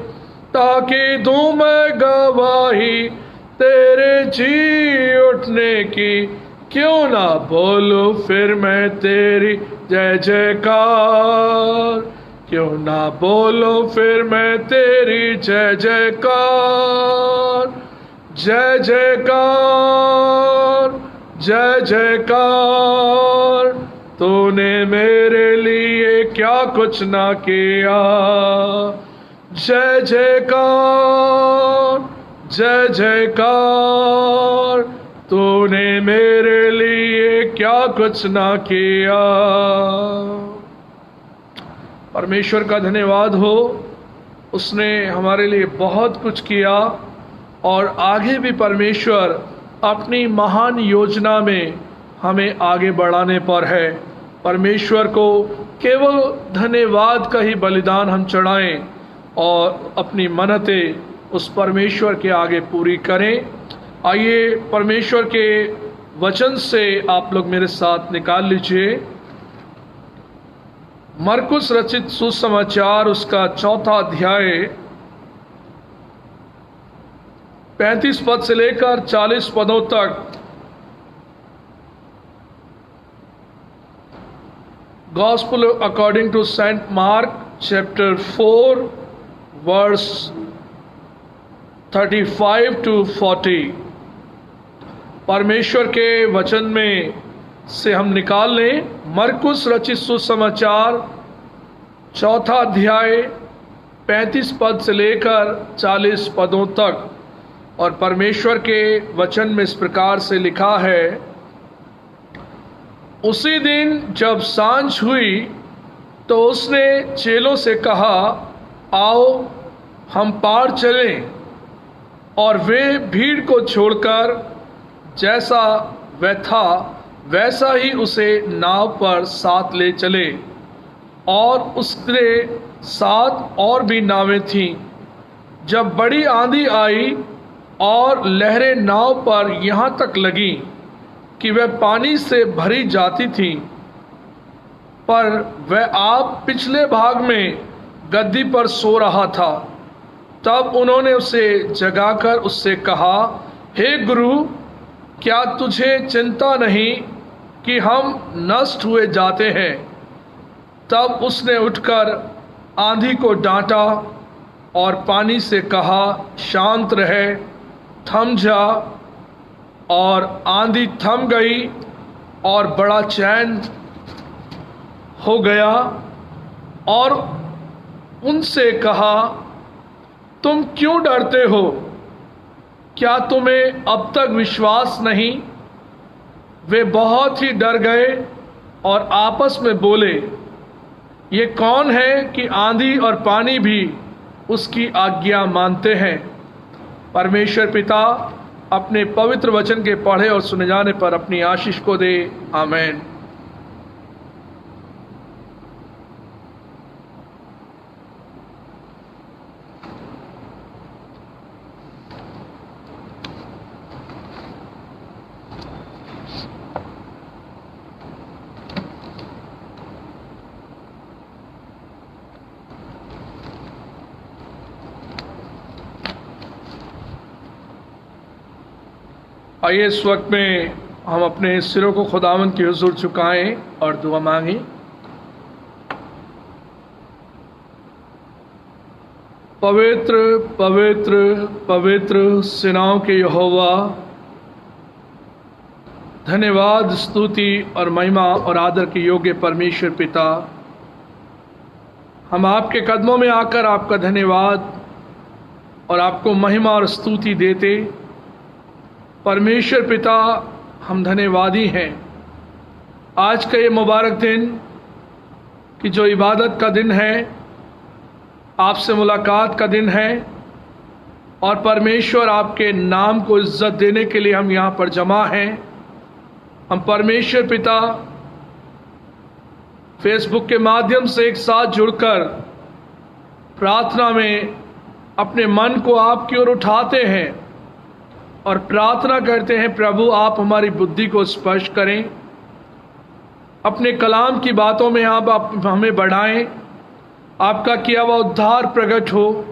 ताकि दूं मैं गवाही तेरे जी उठने की। क्यों ना बोलूं फिर मैं तेरी जय जयकार। क्यों ना बोलूं फिर मैं तेरी जय जयकार। जय जयकार, जय जयकार। तूने मेरे लिए क्या कुछ ना किया। जय जयकार, जय जयकार। तूने मेरे लिए क्या कुछ ना किया। परमेश्वर का धन्यवाद हो, उसने हमारे लिए बहुत कुछ किया और आगे भी परमेश्वर अपनी महान योजना में हमें आगे बढ़ाने पर है। परमेश्वर को केवल धन्यवाद का ही बलिदान हम चढ़ाएं और अपनी मन्नतें उस परमेश्वर के आगे पूरी करें। आइए परमेश्वर के वचन से आप लोग मेरे साथ निकाल लीजिए मरकुस रचित सुसमाचार उसका 4 अध्याय 35 पद से लेकर 40 पदों तक। Gospel according to Saint Mark chapter 4 verse 35 to 40। परमेश्वर के वचन में से हम निकाल लें मरकुस रचित सुसमाचार 4 अध्याय 35 पद से लेकर 40 पदों तक। और परमेश्वर के वचन में इस प्रकार से लिखा है, उसी दिन जब सांझ हुई तो उसने चेलों से कहा, आओ हम पार चलें। और वे भीड़ को छोड़कर जैसा वह था वैसा ही उसे नाव पर साथ ले चले। और उसके साथ और भी नावें थीं। जब बड़ी आंधी आई और लहरें नाव पर यहाँ तक लगी कि वह पानी से भरी जाती थी, पर वह आप पिछले भाग में गद्दी पर सो रहा था। तब उन्होंने उसे जगाकर उससे कहा, हे गुरु, क्या तुझे चिंता नहीं कि हम नष्ट हुए जाते हैं? तब उसने उठकर आंधी को डांटा और पानी से कहा, शांत रहे, थम जा। और आंधी थम गई और बड़ा चैन हो गया। और उनसे कहा, तुम क्यों डरते हो? क्या तुम्हें अब तक विश्वास नहीं? वे बहुत ही डर गए और आपस में बोले, ये कौन है कि आंधी और पानी भी उसकी आज्ञा मानते हैं? परमेश्वर पिता अपने पवित्र वचन के पढ़े और सुने जाने पर अपनी आशीष को दे। आमीन। आइए इस वक्त में हम अपने सिरों को खुदावन की हुजूर झुकाएं और दुआ मांगें। पवित्र पवित्र पवित्र सेनाओं के यहोवा, धन्यवाद, स्तुति और महिमा और आदर के योग्य परमेश्वर पिता, हम आपके कदमों में आकर आपका धन्यवाद और आपको महिमा और स्तुति देते। परमेश्वर पिता, हम धन्यवादी हैं आज का ये मुबारक दिन कि जो इबादत का दिन है, आपसे मुलाकात का दिन है। और परमेश्वर, आपके नाम को इज्जत देने के लिए हम यहाँ पर जमा हैं। हम परमेश्वर पिता फेसबुक के माध्यम से एक साथ जुड़कर प्रार्थना में अपने मन को आपकी ओर उठाते हैं और प्रार्थना करते हैं, प्रभु आप हमारी बुद्धि को स्पर्श करें, अपने कलाम की बातों में आप हमें बढ़ाएं, आपका किया हुआ उद्धार प्रकट हो,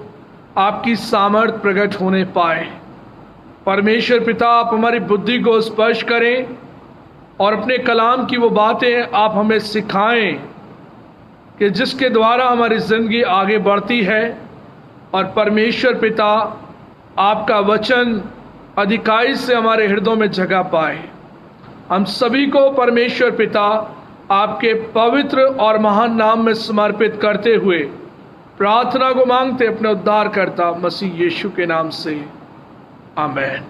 आपकी सामर्थ प्रकट होने पाए। परमेश्वर पिता, आप हमारी बुद्धि को स्पर्श करें और अपने कलाम की वो बातें आप हमें सिखाएं कि जिसके द्वारा हमारी ज़िंदगी आगे बढ़ती है। और परमेश्वर पिता, आपका वचन अधिकाई से हमारे हृदयों में जगह पाए। हम सभी को परमेश्वर पिता आपके पवित्र और महान नाम में समर्पित करते हुए प्रार्थना को मांगते अपने उद्धारकर्ता मसीह यीशु के नाम से, आमीन।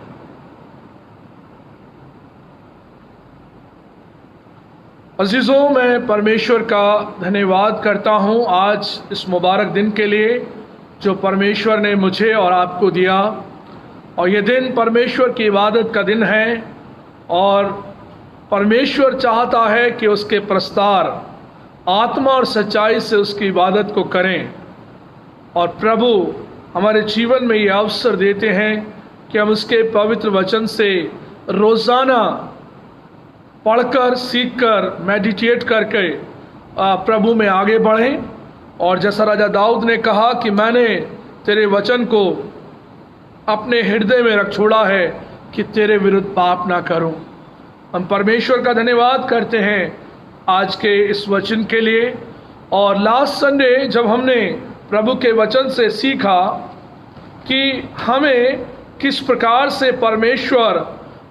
अजीजों, मैं परमेश्वर का धन्यवाद करता हूं आज इस मुबारक दिन के लिए जो परमेश्वर ने मुझे और आपको दिया। और ये दिन परमेश्वर की इबादत का दिन है और परमेश्वर चाहता है कि उसके प्रस्तार आत्मा और सच्चाई से उसकी इबादत को करें। और प्रभु हमारे जीवन में ये अवसर देते हैं कि हम उसके पवित्र वचन से रोज़ाना पढ़कर, सीखकर, मेडिटेट करके प्रभु में आगे बढ़ें। और जैसा राजा दाऊद ने कहा कि मैंने तेरे वचन को अपने हृदय में रख छोड़ा है कि तेरे विरुद्ध पाप ना करूं। हम परमेश्वर का धन्यवाद करते हैं आज के इस वचन के लिए। और लास्ट संडे जब हमने प्रभु के वचन से सीखा कि हमें किस प्रकार से परमेश्वर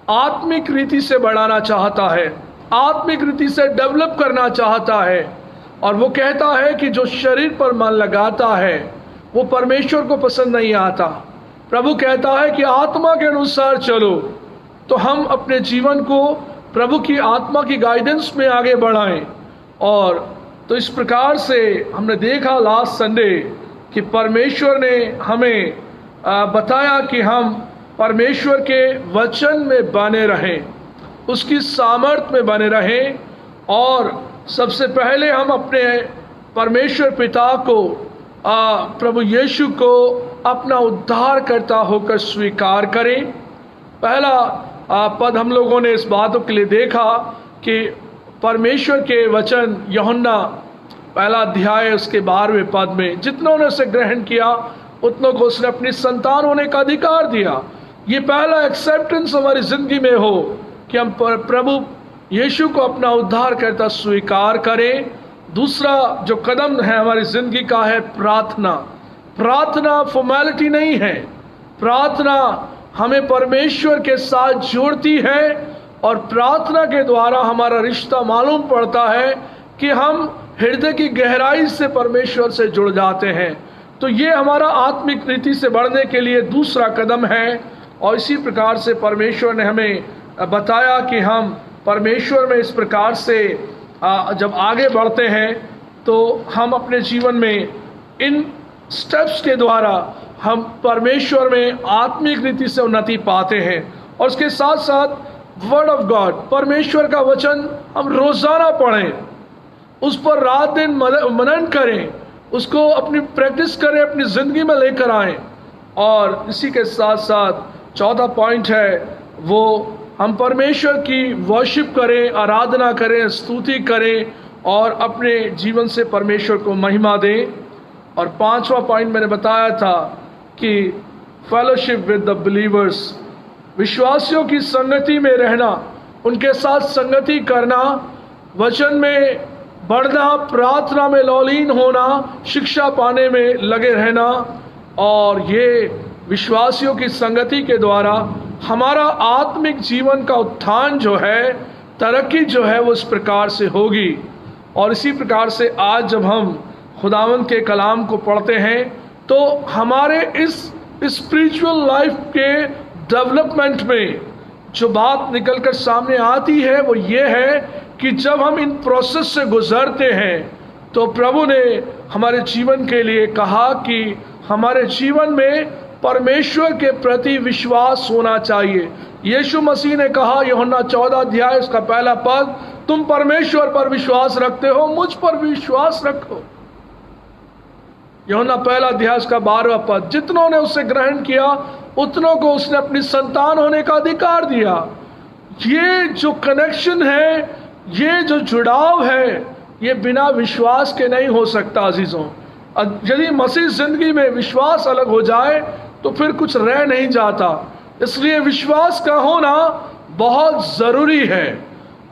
आत्मिक रीति से बढ़ाना चाहता है, आत्मिक रीति से डेवलप करना चाहता है। और वो कहता है कि जो शरीर पर मन लगाता है वो परमेश्वर को पसंद नहीं आता। प्रभु कहता है कि आत्मा के अनुसार चलो, तो हम अपने जीवन को प्रभु की आत्मा की गाइडेंस में आगे बढ़ाएं। और तो इस प्रकार से हमने देखा लास्ट संडे कि परमेश्वर ने हमें बताया कि हम परमेश्वर के वचन में बने रहें, उसकी सामर्थ में बने रहें। और सबसे पहले हम अपने परमेश्वर पिता को, प्रभु यीशु को अपना उद्धारकर्ता होकर स्वीकार करें। पहला पद हम लोगों ने इस बातों के लिए देखा कि परमेश्वर के वचन यूहन्ना पहला अध्याय उसके 12वें पद में, जितनों ने उसे ग्रहण किया उतनों को उसने अपनी संतान होने का अधिकार दिया। ये पहला एक्सेप्टेंस हमारी जिंदगी में हो कि हम प्रभु यीशु को अपना उद्धारकर्ता स्वीकार करें। दूसरा जो कदम है हमारी जिंदगी का है प्रार्थना। प्रार्थना फॉर्मेलिटी नहीं है, प्रार्थना हमें परमेश्वर के साथ जोड़ती है और प्रार्थना के द्वारा हमारा रिश्ता मालूम पड़ता है कि हम हृदय की गहराई से परमेश्वर से जुड़ जाते हैं। तो ये हमारा आत्मिक रीति से बढ़ने के लिए दूसरा कदम है। और इसी प्रकार से परमेश्वर ने हमें बताया कि हम परमेश्वर में इस प्रकार से जब आगे बढ़ते हैं तो हम अपने जीवन में इन स्टेप्स के द्वारा हम परमेश्वर में आत्मिक रीति से उन्नति पाते हैं। और उसके साथ साथ वर्ड ऑफ गॉड, परमेश्वर का वचन हम रोजाना पढ़ें, उस पर रात दिन मनन करें, उसको अपनी प्रैक्टिस करें, अपनी जिंदगी में लेकर आएं। और इसी के साथ साथ चौथा पॉइंट है वो हम परमेश्वर की वर्शिप करें, आराधना करें, स्तुति करें और अपने जीवन से परमेश्वर को महिमा दें। और पांचवा पॉइंट मैंने बताया था कि फेलोशिप विद द बिलीवर्स, विश्वासियों की संगति में रहना, उनके साथ संगति करना, वचन में बढ़ना, प्रार्थना में लौलीन होना, शिक्षा पाने में लगे रहना। और ये विश्वासियों की संगति के द्वारा हमारा आत्मिक जीवन का उत्थान जो है, तरक्की जो है वो इस प्रकार से होगी। और इसी प्रकार से आज जब हम खुदावंद के कलाम को पढ़ते हैं तो हमारे इस स्पिरिचुअल लाइफ के डेवलपमेंट में जो बात निकलकर सामने आती है वो ये है कि जब हम इन प्रोसेस से गुजरते हैं तो प्रभु ने हमारे जीवन के लिए कहा कि हमारे जीवन में परमेश्वर के प्रति विश्वास होना चाहिए। यीशु मसीह ने कहा यूहन्ना 14 अध्याय उसका पहला पद, तुम परमेश्वर पर विश्वास रखते हो, मुझ पर विश्वास रखो। यूहन्ना पहला अध्याय उसका 12वां पद, जितनों ने उसे ग्रहण किया उतनों को उसने अपनी संतान होने का अधिकार दिया। ये जो कनेक्शन है, ये जो जुड़ाव है, ये बिना विश्वास के नहीं हो सकता अजीजों। यदि मसीह जिंदगी में विश्वास अलग हो जाए तो फिर कुछ रह नहीं जाता। इसलिए विश्वास का होना बहुत जरूरी है।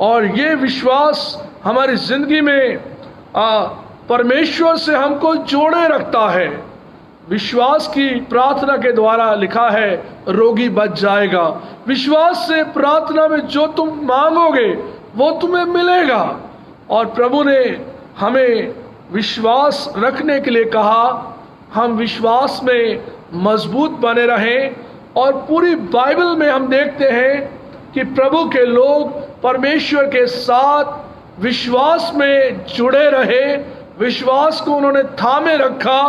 और ये विश्वास हमारी जिंदगी में परमेश्वर से हमको जोड़े रखता है। विश्वास की प्रार्थना के द्वारा लिखा है रोगी बच जाएगा। विश्वास से प्रार्थना में जो तुम मांगोगे वो तुम्हें मिलेगा। और प्रभु ने हमें विश्वास रखने के लिए कहा, हम विश्वास में मजबूत बने रहें। और पूरी बाइबल में हम देखते हैं कि प्रभु के लोग परमेश्वर के साथ विश्वास में जुड़े रहे, विश्वास को उन्होंने थामे रखा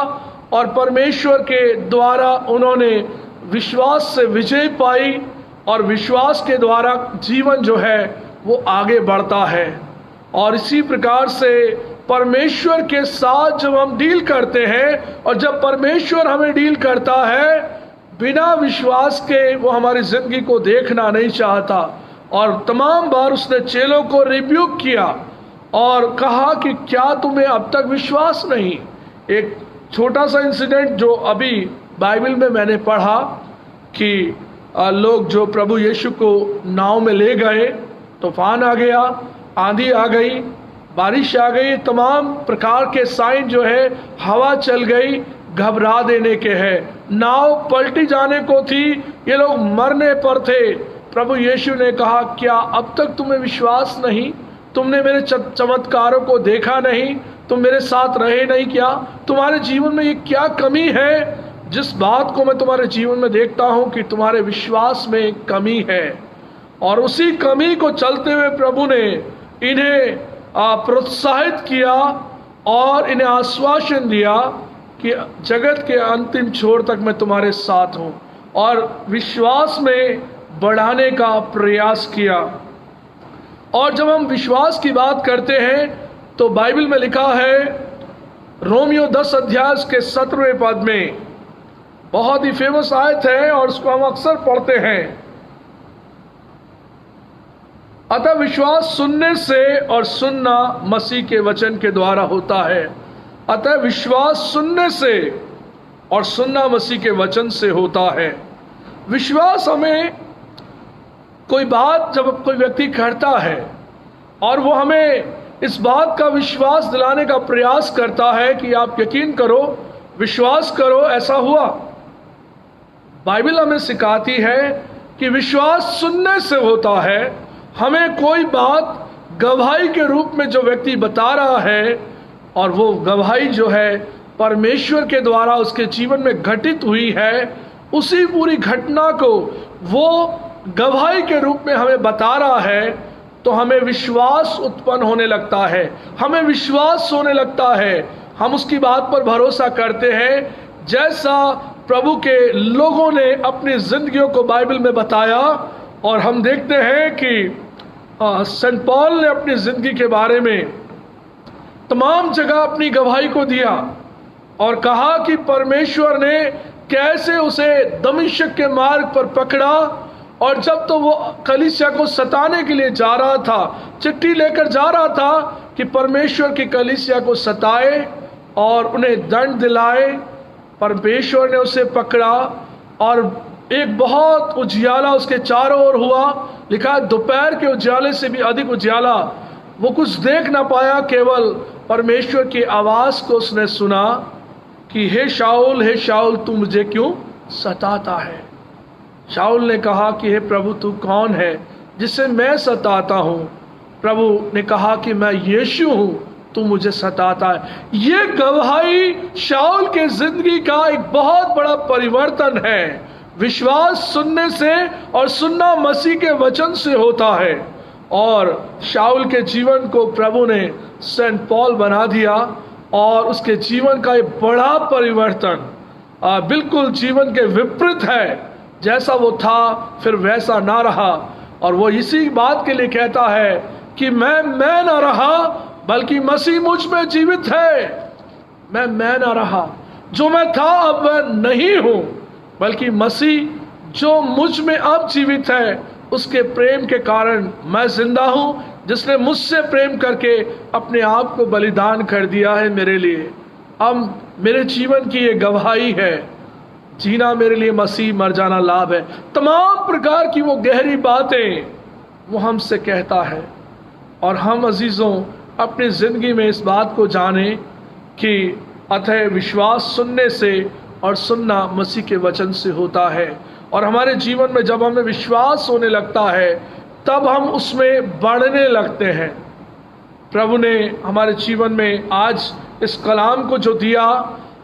और परमेश्वर के द्वारा उन्होंने विश्वास से विजय पाई। और विश्वास के द्वारा जीवन जो है वो आगे बढ़ता है। और इसी प्रकार से परमेश्वर के साथ जब हम डील करते हैं और जब परमेश्वर हमें डील करता है, बिना विश्वास के वो हमारी जिंदगी को देखना नहीं चाहता। और तमाम बार उसने चेलों को रिब्यूक किया और कहा कि क्या तुम्हें अब तक विश्वास नहीं। एक छोटा सा इंसिडेंट जो अभी बाइबल में मैंने पढ़ा कि लोग जो प्रभु यीशु को नाव में ले गए, तूफान आ गया, आंधी आ गई, बारिश आ गई, तमाम प्रकार के साइन जो है, हवा चल गई, घबरा देने के हैं। नाव पलटी जाने को थी, ये लोग मरने पर थे। प्रभु यीशु ने कहा, क्या अब तक तुम्हें विश्वास नहीं? तुमने मेरे चमत्कारों को देखा नहीं? तुम मेरे साथ रहे नहीं क्या? तुम्हारे जीवन में ये क्या कमी है जिस बात को मैं तुम्हारे जीवन में देखता हूं कि तुम्हारे विश्वास में कमी है? और उसी कमी को चलते हुए प्रभु ने इन्हें प्रोत्साहित किया और इन्हें आश्वासन दिया कि जगत के अंतिम छोर तक मैं तुम्हारे साथ हूं, और विश्वास में बढ़ाने का प्रयास किया। और जब हम विश्वास की बात करते हैं तो बाइबल में लिखा है, रोमियो 10 अध्याय के 17वें पद में, बहुत ही फेमस आयत है और उसको हम अक्सर पढ़ते हैं, अतः विश्वास सुनने से और सुनना मसीह के वचन के द्वारा होता है। अतः विश्वास सुनने से और सुनना मसीह के वचन से होता है। विश्वास हमें कोई बात जब कोई व्यक्ति करता है और वो हमें इस बात का विश्वास दिलाने का प्रयास करता है कि आप यकीन करो, विश्वास करो, ऐसा हुआ। बाइबल हमें सिखाती है कि विश्वास सुनने से होता है। हमें कोई बात गवाही के रूप में जो व्यक्ति बता रहा है और वो गवाही जो है परमेश्वर के द्वारा उसके जीवन में घटित हुई है, उसी पूरी घटना को वो गवाही के रूप में हमें बता रहा है, तो हमें विश्वास उत्पन्न होने लगता है, हमें विश्वास होने लगता है। हम उसकी बात पर भरोसा करते हैं। जैसा प्रभु के लोगों ने अपनी जिंदगियों को बाइबल में बताया, और हम देखते हैं कि सेंट पॉल ने अपनी जिंदगी के बारे में तमाम जगह अपनी गवाही को दिया और कहा कि परमेश्वर ने कैसे उसे दमिश्क के मार्ग पर पकड़ा, और जब तो वो कलीसिया को सताने के लिए जा रहा था, चिट्ठी लेकर जा रहा था कि परमेश्वर की कलीसिया को सताए और उन्हें दंड दिलाए, परमेश्वर ने उसे पकड़ा और एक बहुत उजियाला उसके चारों ओर हुआ। लिखा है दोपहर के उजियाले से भी अधिक उजियाला। वो कुछ देख ना पाया, केवल परमेश्वर की आवाज को उसने सुना कि हे शाऊल तू मुझे क्यों सताता है? शाऊल ने कहा कि हे प्रभु तू कौन है जिसे मैं सताता हूँ? प्रभु ने कहा कि मैं यीशु हूँ, तू मुझे सताता है। ये गवाही शाऊल के जिंदगी का एक बहुत बड़ा परिवर्तन है। विश्वास सुनने से और सुनना मसीह के वचन से होता है, और शाऊल के जीवन को प्रभु ने सेंट पॉल बना दिया, और उसके जीवन का एक बड़ा परिवर्तन बिल्कुल जीवन के विपरीत है। जैसा वो था फिर वैसा ना रहा, और वो इसी बात के लिए कहता है कि मैं ना रहा बल्कि मसीह मुझ में जीवित है। मैं ना रहा, जो मैं था अब मैं नहीं हूं, बल्कि मसीह जो मुझ में अब जीवित है, उसके प्रेम के कारण मैं जिंदा हूं, जिसने मुझसे प्रेम करके अपने आप को बलिदान कर दिया है मेरे लिए। अब मेरे जीवन की ये गवाही है, जीना मेरे लिए मसीह, मर जाना लाभ है। तमाम प्रकार की वो गहरी बातें वो हमसे कहता है, और हम अजीजों अपनी जिंदगी में इस बात को जाने कि अतः विश्वास सुनने से और सुनना मसीह के वचन से होता है। और हमारे जीवन में जब हमें विश्वास होने लगता है, तब हम उसमें बढ़ने लगते हैं। प्रभु ने हमारे जीवन में आज इस कलाम को जो दिया,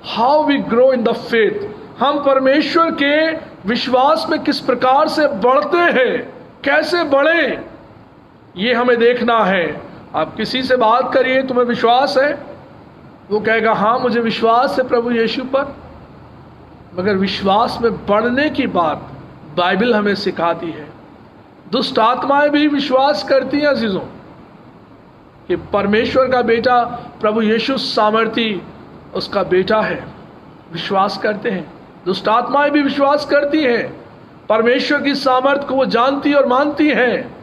how we grow in the faith, हम परमेश्वर के विश्वास में किस प्रकार से बढ़ते हैं, कैसे बढ़े, ये हमें देखना है। आप किसी से बात करिए, तुम्हें विश्वास है? वो कहेगा हाँ मुझे विश्वास है प्रभु यीशु पर। मगर विश्वास में बढ़ने की बात बाइबल हमें सिखाती है। दुष्ट आत्माएं भी विश्वास करती हैं अजीजों कि परमेश्वर का बेटा प्रभु यीशु सामर्थी उसका बेटा है, विश्वास करते हैं। दुष्ट आत्माएं भी विश्वास करती हैं, परमेश्वर की सामर्थ को वो जानती और मानती हैं।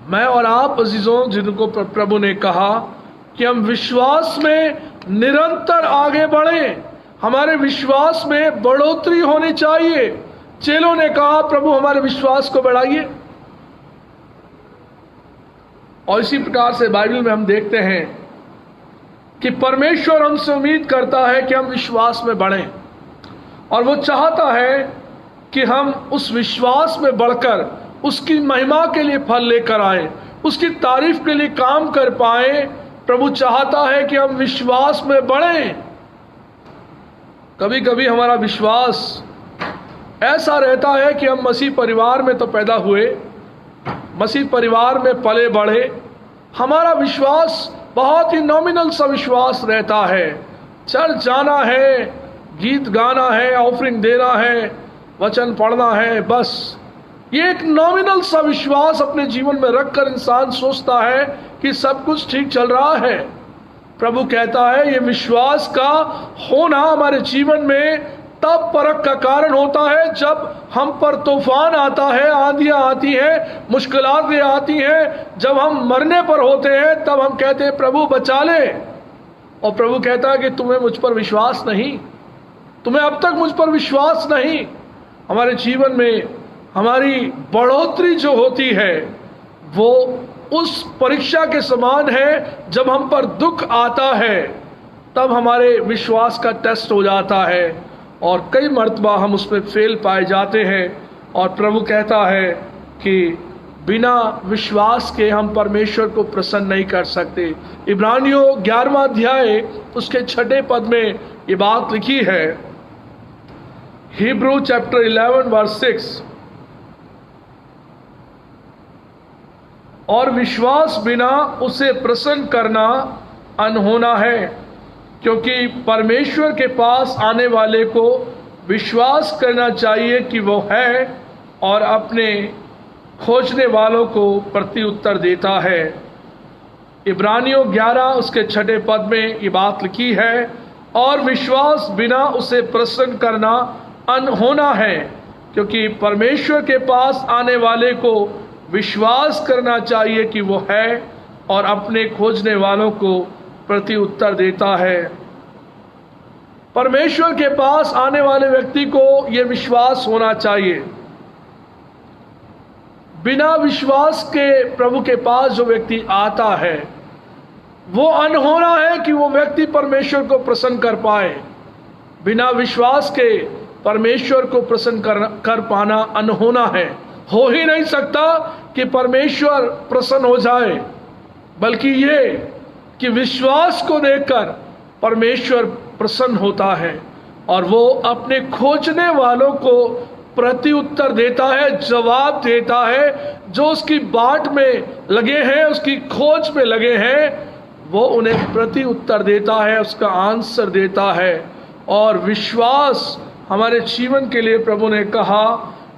मैं और आप अजीजों, जिनको प्रभु ने कहा कि हम विश्वास में निरंतर आगे बढ़ें, हमारे विश्वास में बढ़ोतरी होनी चाहिए। चेलों ने कहा प्रभु हमारे विश्वास को बढ़ाइए, और इसी प्रकार से बाइबल में हम देखते हैं कि परमेश्वर हमसे उम्मीद करता है कि हम विश्वास में बढ़ें, और वो चाहता है कि हम उस विश्वास में बढ़कर उसकी महिमा के लिए फल लेकर आए, उसकी तारीफ के लिए काम कर पाए। प्रभु चाहता है कि हम विश्वास में बढ़ें। कभी कभी हमारा विश्वास ऐसा रहता है कि हम मसीह परिवार में तो पैदा हुए, मसीह परिवार में पले बढ़े, हमारा विश्वास बहुत ही नॉमिनल सा विश्वास रहता है। चर्च जाना है, गीत गाना है, ऑफरिंग देना है, वचन पढ़ना है, बस ये एक नॉमिनल सा विश्वास अपने जीवन में रखकर इंसान सोचता है कि सब कुछ ठीक चल रहा है। प्रभु कहता है ये विश्वास का होना हमारे जीवन में तब परख का कारण होता है जब हम पर तूफान आता है, आंधियां आती हैं, मुश्किलातें आती हैं, जब हम मरने पर होते हैं तब हम कहते हैं प्रभु बचा ले। और प्रभु कहता है कि तुम्हें मुझ पर विश्वास नहीं, तुम्हें अब तक मुझ पर विश्वास नहीं। हमारे जीवन में हमारी बढ़ोतरी जो होती है वो उस परीक्षा के समान है जब हम पर दुख आता है, तब हमारे विश्वास का टेस्ट हो जाता है और कई मर्तबा हम उसमें फेल पाए जाते हैं। और प्रभु कहता है कि बिना विश्वास के हम परमेश्वर को प्रसन्न नहीं कर सकते। इब्रानियों 11वां अध्याय उसके 6 पद में ये बात लिखी है, Hebrew chapter 11 verse 6, और विश्वास बिना उसे प्रसन्न करना अनहोना है, क्योंकि परमेश्वर के पास आने वाले को विश्वास करना चाहिए कि वो है और अपने खोजने वालों को प्रत्युत्तर देता है। इब्रानियों 11 उसके 6 पद में ये बात लिखी है, और विश्वास बिना उसे प्रसन्न करना अनहोना है, क्योंकि परमेश्वर के पास आने वाले को विश्वास करना चाहिए कि वो है और अपने खोजने वालों को प्रत्युत्तर देता है। परमेश्वर के पास आने वाले व्यक्ति को यह विश्वास होना चाहिए। बिना विश्वास के प्रभु के पास जो व्यक्ति आता है वो अनहोना है कि वो व्यक्ति परमेश्वर को प्रसन्न कर पाए। बिना विश्वास के परमेश्वर को प्रसन्न कर पाना अनहोना है। हो ही नहीं सकता कि परमेश्वर प्रसन्न हो जाए, बल्कि ये कि विश्वास को देखकर परमेश्वर प्रसन्न होता है और वो अपने खोजने वालों को प्रत्युत्तर देता है, जवाब देता है। जो उसकी बाट में लगे हैं, उसकी खोज में लगे हैं, वो उन्हें प्रत्युत्तर देता है, उसका आंसर देता है। और विश्वास हमारे जीवन के लिए प्रभु ने कहा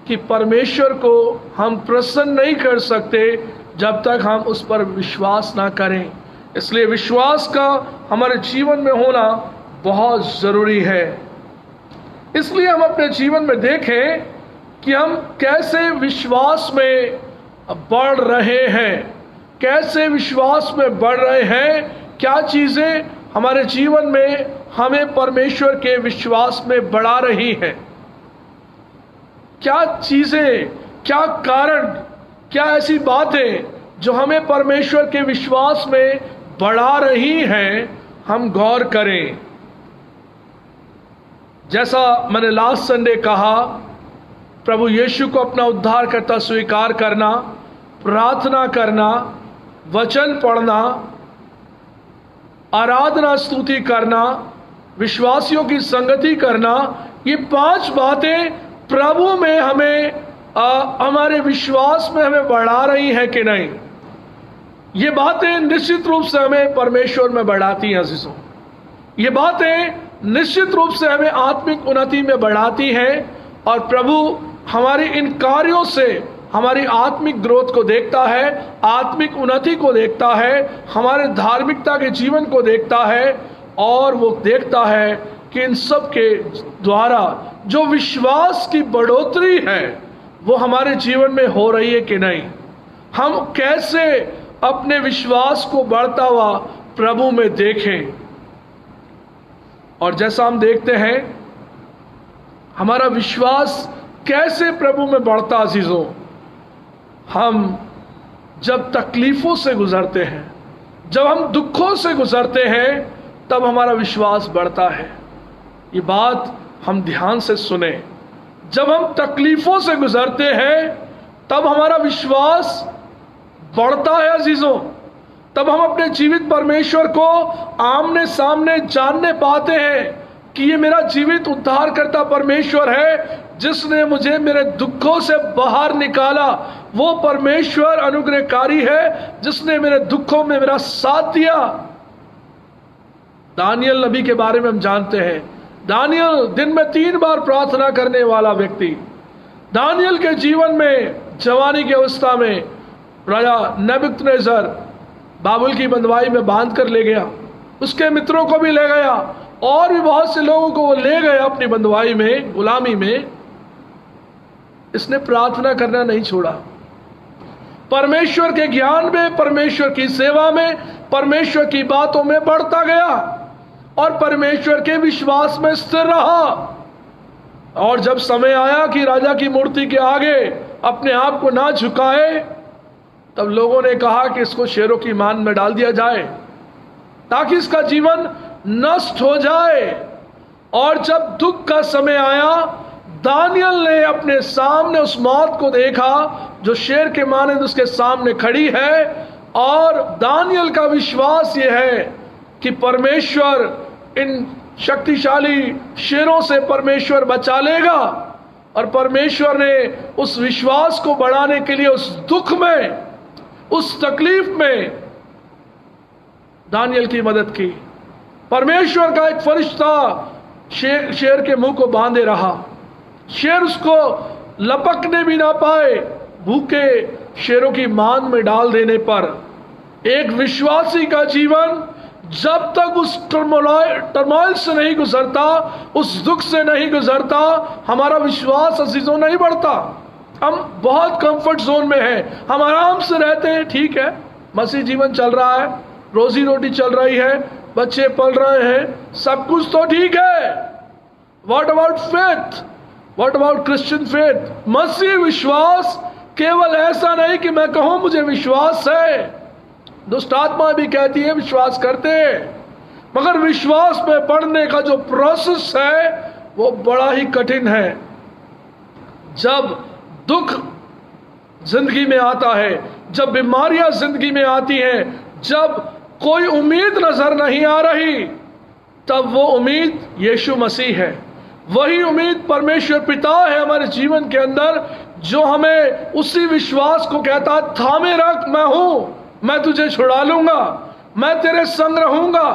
कि परमेश्वर को हम प्रसन्न नहीं कर सकते जब तक हम उस पर विश्वास ना करें। इसलिए विश्वास का हमारे जीवन में होना बहुत ज़रूरी है। इसलिए हम अपने जीवन में देखें कि हम कैसे विश्वास में बढ़ रहे हैं, कैसे विश्वास में बढ़ रहे हैं, क्या चीज़ें हमारे जीवन में हमें परमेश्वर के विश्वास में बढ़ा रही हैं, क्या चीज़ें, क्या कारण, क्या ऐसी बातें जो हमें परमेश्वर के विश्वास में बढ़ा रही हैं, हम गौर करें। जैसा मैंने लास्ट संडे कहा, प्रभु यीशु को अपना उद्धारकर्ता स्वीकार करना, प्रार्थना करना, वचन पढ़ना, आराधना स्तुति करना, विश्वासियों की संगति करना, ये 5 बातें प्रभु में हमें हमारे विश्वास में हमें बढ़ा रही हैं कि नहीं। ये बातें निश्चित रूप से हमें परमेश्वर में बढ़ाती हैं अजीजों। ये बातें निश्चित रूप से हमें आत्मिक उन्नति में बढ़ाती हैं और प्रभु हमारी इन कार्यों से हमारी आत्मिक ग्रोथ को देखता है, आत्मिक उन्नति को देखता है, हमारे धार्मिकता के जीवन को देखता है और वो देखता है कि इन सब के द्वारा जो विश्वास की बढ़ोतरी है वो हमारे जीवन में हो रही है कि नहीं। हम कैसे अपने विश्वास को बढ़ता हुआ प्रभु में देखें। और जैसा हम देखते हैं हमारा विश्वास कैसे प्रभु में बढ़ता अजीजों, हम जब तकलीफों से गुजरते हैं, जब हम दुखों से गुजरते हैं, तब हमारा विश्वास बढ़ता है। ये बात हम ध्यान से सुने। जब हम तकलीफों से गुजरते हैं तब हमारा विश्वास बढ़ता है अजीजों। तब हम अपने जीवित परमेश्वर को आमने सामने जानने पाते हैं कि ये मेरा जीवित उद्धार करता परमेश्वर है, जिसने मुझे मेरे दुखों से बाहर निकाला। वो परमेश्वर अनुग्रहकारी है जिसने मेरे दुखों में मेरा साथ दिया। दानियल नबी के बारे में हम जानते हैं। दानियल दिन में 3 बार प्रार्थना करने वाला व्यक्ति। दानियल के जीवन में जवानी की अवस्था में राजा नेबुकदनेस्सर बाबुल की बंदवाई में बांध कर ले गया। उसके मित्रों को भी ले गया और भी बहुत से लोगों को वो ले गया अपनी बंदवाई में, गुलामी में। इसने प्रार्थना करना नहीं छोड़ा। परमेश्वर के ज्ञान में, परमेश्वर की सेवा में, परमेश्वर की बातों में बढ़ता गया और परमेश्वर के विश्वास में स्थिर रहा। और जब समय आया कि राजा की मूर्ति के आगे अपने आप को ना झुकाए, तब लोगों ने कहा कि इसको शेरों की मान में डाल दिया जाए ताकि इसका जीवन नष्ट हो जाए। और जब दुख का समय आया, दानियल ने अपने सामने उस मौत को देखा जो शेर के मानंद उसके सामने खड़ी है। और दानियल का विश्वास यह है कि परमेश्वर इन शक्तिशाली शेरों से परमेश्वर बचा लेगा। और परमेश्वर ने उस विश्वास को बढ़ाने के लिए उस दुख में, उस तकलीफ में दानियल की मदद की। परमेश्वर का एक फरिश्ता शेर के मुंह को बांधे रहा। शेर उसको लपकने भी ना पाए। भूखे शेरों की मान में डाल देने पर एक विश्वासी का जीवन जब तक उस टर्मोइल से नहीं गुजरता, उस दुख से नहीं गुजरता, हमारा विश्वास अजीजों नहीं बढ़ता। हम बहुत कंफर्ट जोन में हैं, हम आराम से रहते हैं, ठीक है, मसीह जीवन चल रहा है, रोजी रोटी चल रही है, बच्चे पल रहे हैं, सब कुछ तो ठीक है। What about faith? What about Christian faith? मसीह विश्वास केवल ऐसा नहीं कि मैं कहूं मुझे विश्वास है। दुष्ट आत्मा भी कहती है विश्वास करते हैं, मगर विश्वास में बढ़ने का जो प्रोसेस है वो बड़ा ही कठिन है। जब दुख जिंदगी में आता है, जब बीमारियां जिंदगी में आती हैं, जब कोई उम्मीद नजर नहीं आ रही, तब वो उम्मीद यीशु मसीह है। वही उम्मीद परमेश्वर पिता है हमारे जीवन के अंदर, जो हमें उसी विश्वास को कहता, थामे रख, मैं हूं, मैं तुझे छुड़ा लूंगा, मैं तेरे संग रहूंगा।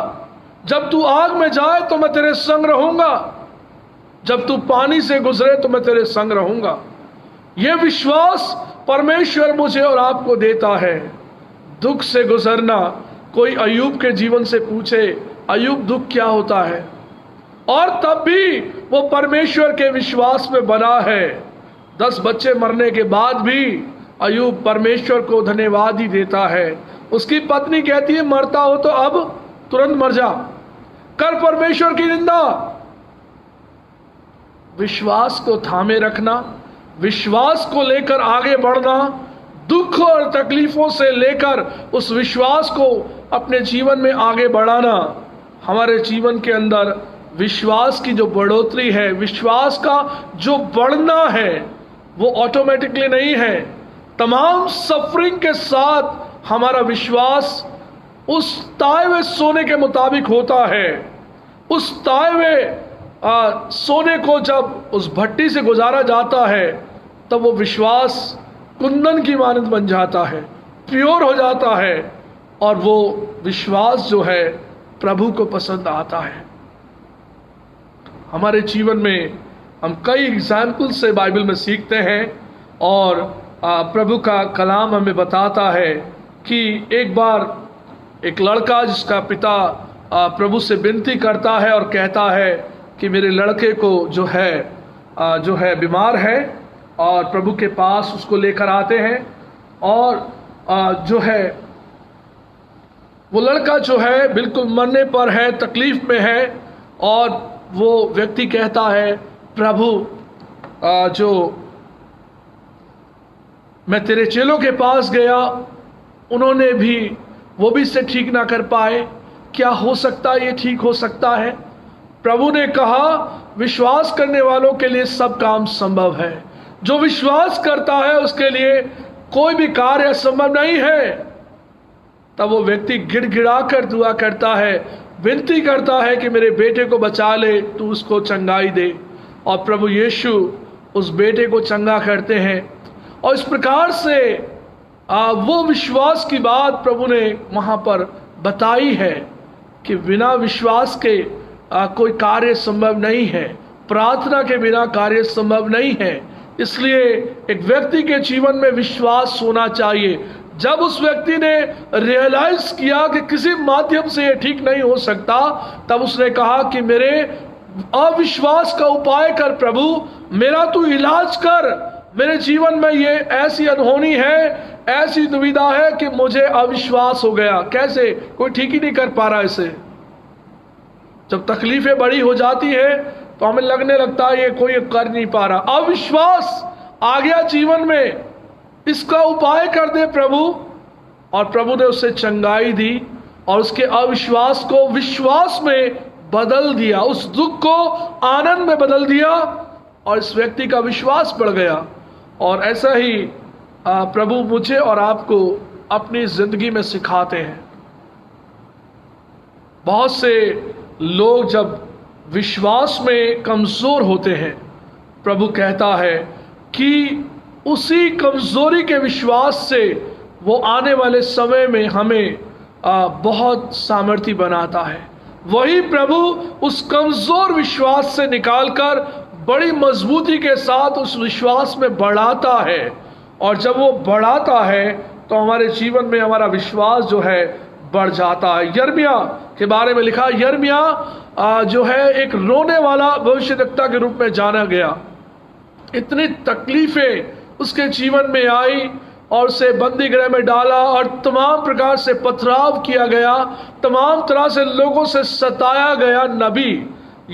जब तू आग में जाए तो मैं तेरे संग रहूंगा, जब तू पानी से गुजरे तो मैं तेरे संग रहूंगा। यह विश्वास परमेश्वर मुझे और आपको देता है। दुख से गुजरना, कोई अय्यूब के जीवन से पूछे अय्यूब दुख क्या होता है, और तब भी वो परमेश्वर के विश्वास में बना है। 10 बच्चे मरने के बाद भी अय्यूब परमेश्वर को धन्यवाद ही देता है। उसकी पत्नी कहती है मरता हो तो अब तुरंत मर जा, कर परमेश्वर की निंदा। विश्वास को थामे रखना, विश्वास को लेकर आगे बढ़ना, दुख और तकलीफों से लेकर उस विश्वास को अपने जीवन में आगे बढ़ाना, हमारे जीवन के अंदर विश्वास की जो बढ़ोतरी है, विश्वास का जो बढ़ना है, वो ऑटोमेटिकली नहीं है। तमाम सफरिंग के साथ हमारा विश्वास उस ताए हुए सोने के मुताबिक होता है। उस ताए हुए सोने को जब उस भट्टी से गुजारा जाता है, तब वो विश्वास कुंदन की मानद बन जाता है, प्योर हो जाता है, और वो विश्वास जो है प्रभु को पसंद आता है। हमारे जीवन में हम कई एग्जाम्पल से बाइबल में सीखते हैं, और प्रभु का कलाम हमें बताता है कि एक बार एक लड़का जिसका पिता प्रभु से विनती करता है और कहता है कि मेरे लड़के को जो है बीमार है, और प्रभु के पास उसको लेकर आते हैं, और जो है वो लड़का जो है बिल्कुल मरने पर है, तकलीफ में है, और वो व्यक्ति कहता है प्रभु जो मैं तेरे चेलों के पास गया, उन्होंने भी वो भी इसे ठीक ना कर पाए, क्या हो सकता है ये ठीक हो सकता है? प्रभु ने कहा विश्वास करने वालों के लिए सब काम संभव है। जो विश्वास करता है उसके लिए कोई भी कार्य असंभव नहीं है। तब वो व्यक्ति गिड़गिड़ा कर दुआ करता है, विनती करता है कि मेरे बेटे को बचा ले, तू उसको चंगाई दे। और प्रभु यीशु उस बेटे को चंगा करते हैं। और इस प्रकार से वो विश्वास की बात प्रभु ने वहाँ पर बताई है कि बिना विश्वास के कोई कार्य संभव नहीं है, प्रार्थना के बिना कार्य संभव नहीं है। इसलिए एक व्यक्ति के जीवन में विश्वास होना चाहिए। जब उस व्यक्ति ने रियलाइज किया कि किसी माध्यम से ये ठीक नहीं हो सकता, तब उसने कहा कि मेरे अविश्वास का उपाय कर प्रभु, मेरा तू इलाज कर। मेरे जीवन में ये ऐसी अनहोनी है, ऐसी दुविधा है कि मुझे अविश्वास हो गया। कैसे? कोई ठीक ही नहीं कर पा रहा इसे। जब तकलीफें बड़ी हो जाती है तो हमें लगने लगता है ये कोई कर नहीं पा रहा। अविश्वास आ गया जीवन में, इसका उपाय कर दे प्रभु। और प्रभु ने उसे चंगाई दी और उसके अविश्वास को विश्वास में बदल दिया, उस दुख को आनंद में बदल दिया और इस व्यक्ति का विश्वास बढ़ गया। और ऐसा ही प्रभु मुझे और आपको अपनी जिंदगी में सिखाते हैं। बहुत से लोग जब विश्वास में कमजोर होते हैं, प्रभु कहता है कि उसी कमजोरी के विश्वास से वो आने वाले समय में हमें बहुत सामर्थ्य बनाता है। वही प्रभु उस कमजोर विश्वास से निकालकर बड़ी मजबूती के साथ उस विश्वास में बढ़ाता है। और जब वो बढ़ाता है तो हमारे जीवन में हमारा विश्वास जो है बढ़ जाता है। यिर्मयाह के बारे में लिखा, यिर्मयाह जो है एक रोने वाला भविष्यद्वक्ता के रूप में जाना गया। इतनी तकलीफें उसके जीवन में आई और उसे बंदी गृह में डाला और तमाम प्रकार से पथराव किया गया, तमाम तरह से लोगों से सताया गया। नबी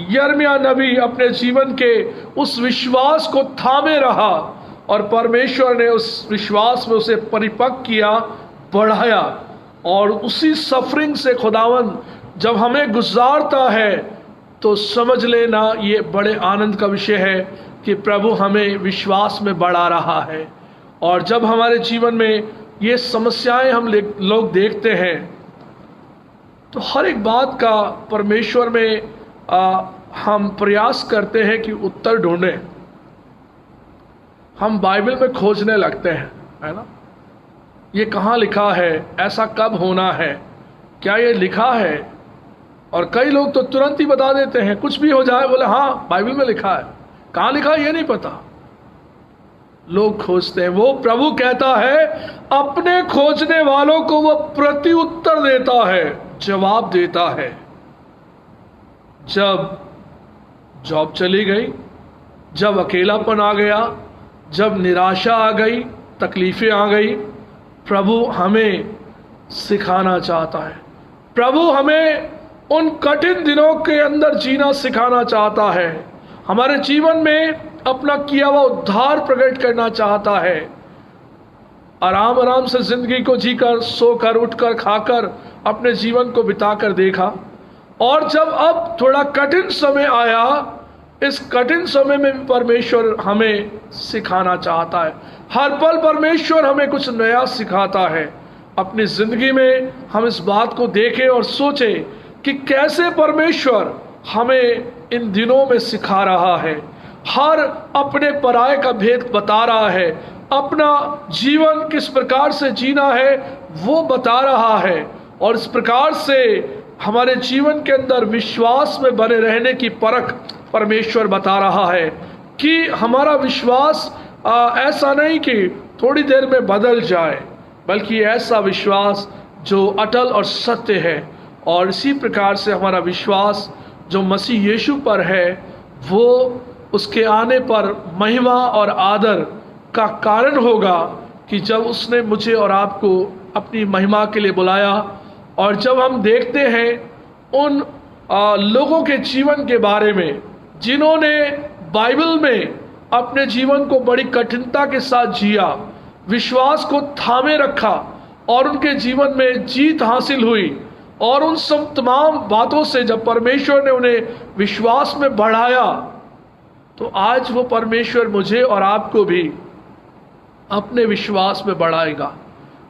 यिर्मयाह नबी अपने जीवन के उस विश्वास को थामे रहा और परमेश्वर ने उस विश्वास में उसे परिपक्व किया, बढ़ाया। और उसी सफरिंग से खुदावन जब हमें गुजारता है तो समझ लेना ये बड़े आनंद का विषय है कि प्रभु हमें विश्वास में बढ़ा रहा है। और जब हमारे जीवन में ये समस्याएं हम लोग देखते हैं तो हर एक बात का परमेश्वर में हम प्रयास करते हैं कि उत्तर ढूंढें। हम बाइबल में खोजने लगते हैं, है ना, ये कहाँ लिखा है, ऐसा कब होना है, क्या ये लिखा है। और कई लोग तो तुरंत ही बता देते हैं, कुछ भी हो जाए बोले हाँ बाइबल में लिखा है। कहाँ लिखा है ये नहीं पता, लोग खोजते हैं। वो प्रभु कहता है अपने खोजने वालों को वो प्रति उत्तर देता है, जवाब देता है। जब जॉब चली गई, जब अकेलापन आ गया, जब निराशा आ गई, तकलीफें आ गई, प्रभु हमें सिखाना चाहता है। प्रभु हमें उन कठिन दिनों के अंदर जीना सिखाना चाहता है। हमारे जीवन में अपना किया हुआ उद्धार प्रकट करना चाहता है। आराम आराम से जिंदगी को जीकर, सोकर, उठकर, खाकर अपने जीवन को बिताकर देखा। और जब अब थोड़ा कठिन समय आया, इस कठिन समय में परमेश्वर हमें सिखाना चाहता है। हर पल परमेश्वर हमें कुछ नया सिखाता है। अपनी जिंदगी में हम इस बात को देखें और सोचें कि कैसे परमेश्वर हमें इन दिनों में सिखा रहा है। हर अपने पराये का भेद बता रहा है, अपना जीवन किस प्रकार से जीना है वो बता रहा है। और इस प्रकार से हमारे जीवन के अंदर विश्वास में बने रहने की परख परमेश्वर बता रहा है कि हमारा विश्वास ऐसा नहीं कि थोड़ी देर में बदल जाए, बल्कि ऐसा विश्वास जो अटल और सत्य है। और इसी प्रकार से हमारा विश्वास जो मसीह यीशु पर है, वो उसके आने पर महिमा और आदर का कारण होगा कि जब उसने मुझे और आपको अपनी महिमा के लिए बुलाया। और जब हम देखते हैं उन लोगों के जीवन के बारे में जिन्होंने बाइबल में अपने जीवन को बड़ी कठिनता के साथ जिया, विश्वास को थामे रखा और उनके जीवन में जीत हासिल हुई, और उन सब तमाम बातों से जब परमेश्वर ने उन्हें विश्वास में बढ़ाया तो आज वो परमेश्वर मुझे और आपको भी अपने विश्वास में बढ़ाएगा।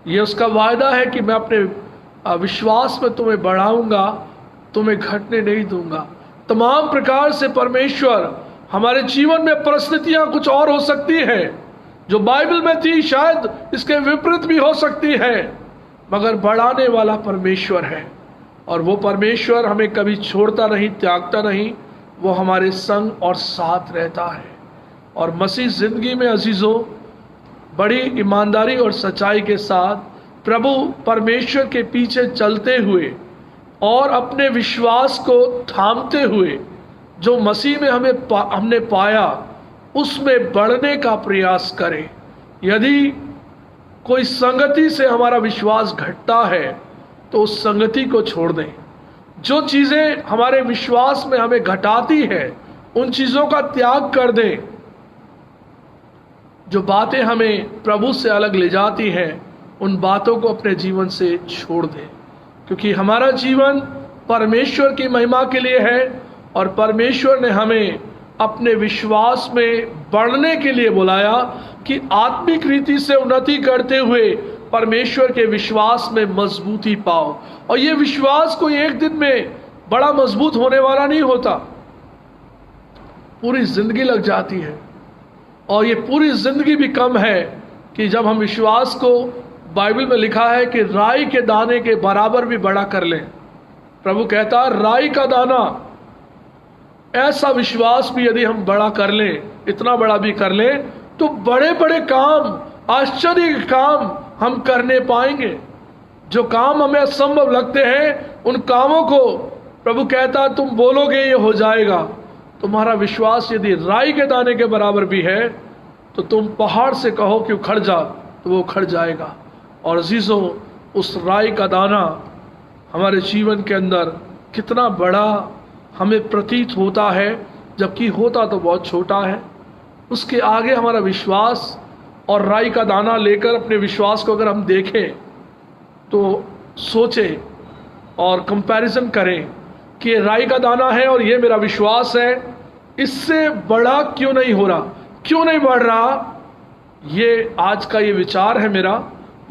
ये उसका वायदा है कि मैं अपने विश्वास में तुम्हें बढ़ाऊंगा, तुम्हें घटने नहीं दूंगा। तमाम प्रकार से परमेश्वर हमारे जीवन में परिस्थितियां कुछ और हो सकती है, जो बाइबल में थी शायद इसके विपरीत भी हो सकती है, मगर बढ़ाने वाला परमेश्वर है। और वो परमेश्वर हमें कभी छोड़ता नहीं, त्यागता नहीं, वो हमारे संग और साथ रहता है। और मसीह जिंदगी में अजीजों, बड़ी ईमानदारी और सच्चाई के साथ प्रभु परमेश्वर के पीछे चलते हुए और अपने विश्वास को थामते हुए जो मसीह में हमने पाया, उसमें बढ़ने का प्रयास करें। यदि कोई संगति से हमारा विश्वास घटता है तो उस संगति को छोड़ दें। जो चीज़ें हमारे विश्वास में हमें घटाती है उन चीज़ों का त्याग कर दें। जो बातें हमें प्रभु से अलग ले जाती हैं उन बातों को अपने जीवन से छोड़ दें, क्योंकि हमारा जीवन परमेश्वर की महिमा के लिए है और परमेश्वर ने हमें अपने विश्वास में बढ़ने के लिए बुलाया कि आत्मिक रीति से उन्नति करते हुए परमेश्वर के विश्वास में मजबूती पाओ। और ये विश्वास कोई एक दिन में बड़ा मजबूत होने वाला नहीं होता, पूरी जिंदगी लग जाती है। और ये पूरी जिंदगी भी कम है कि जब हम विश्वास को, बाइबल में लिखा है कि राई के दाने के बराबर भी बड़ा कर लें। प्रभु कहता है राई का दाना, ऐसा विश्वास भी यदि हम बड़ा कर लें, इतना बड़ा भी कर लें, तो बड़े बड़े काम, आश्चर्य के काम हम करने पाएंगे। जो काम हमें असंभव लगते हैं उन कामों को प्रभु कहता तुम बोलोगे ये हो जाएगा। तुम्हारा विश्वास यदि राई के दाने के बराबर भी है तो तुम पहाड़ से कहो कि उखड़ जा तो वो उखड़ जाएगा। और अजीजों, उस राई का दाना हमारे जीवन के अंदर कितना बड़ा हमें प्रतीत होता है, जबकि होता तो बहुत छोटा है। उसके आगे हमारा विश्वास और राई का दाना लेकर अपने विश्वास को अगर हम देखें तो सोचें और कंपैरिजन करें कि ये राई का दाना है और ये मेरा विश्वास है, इससे बड़ा क्यों नहीं हो रहा, क्यों नहीं बढ़ रहा। ये आज का ये विचार है मेरा,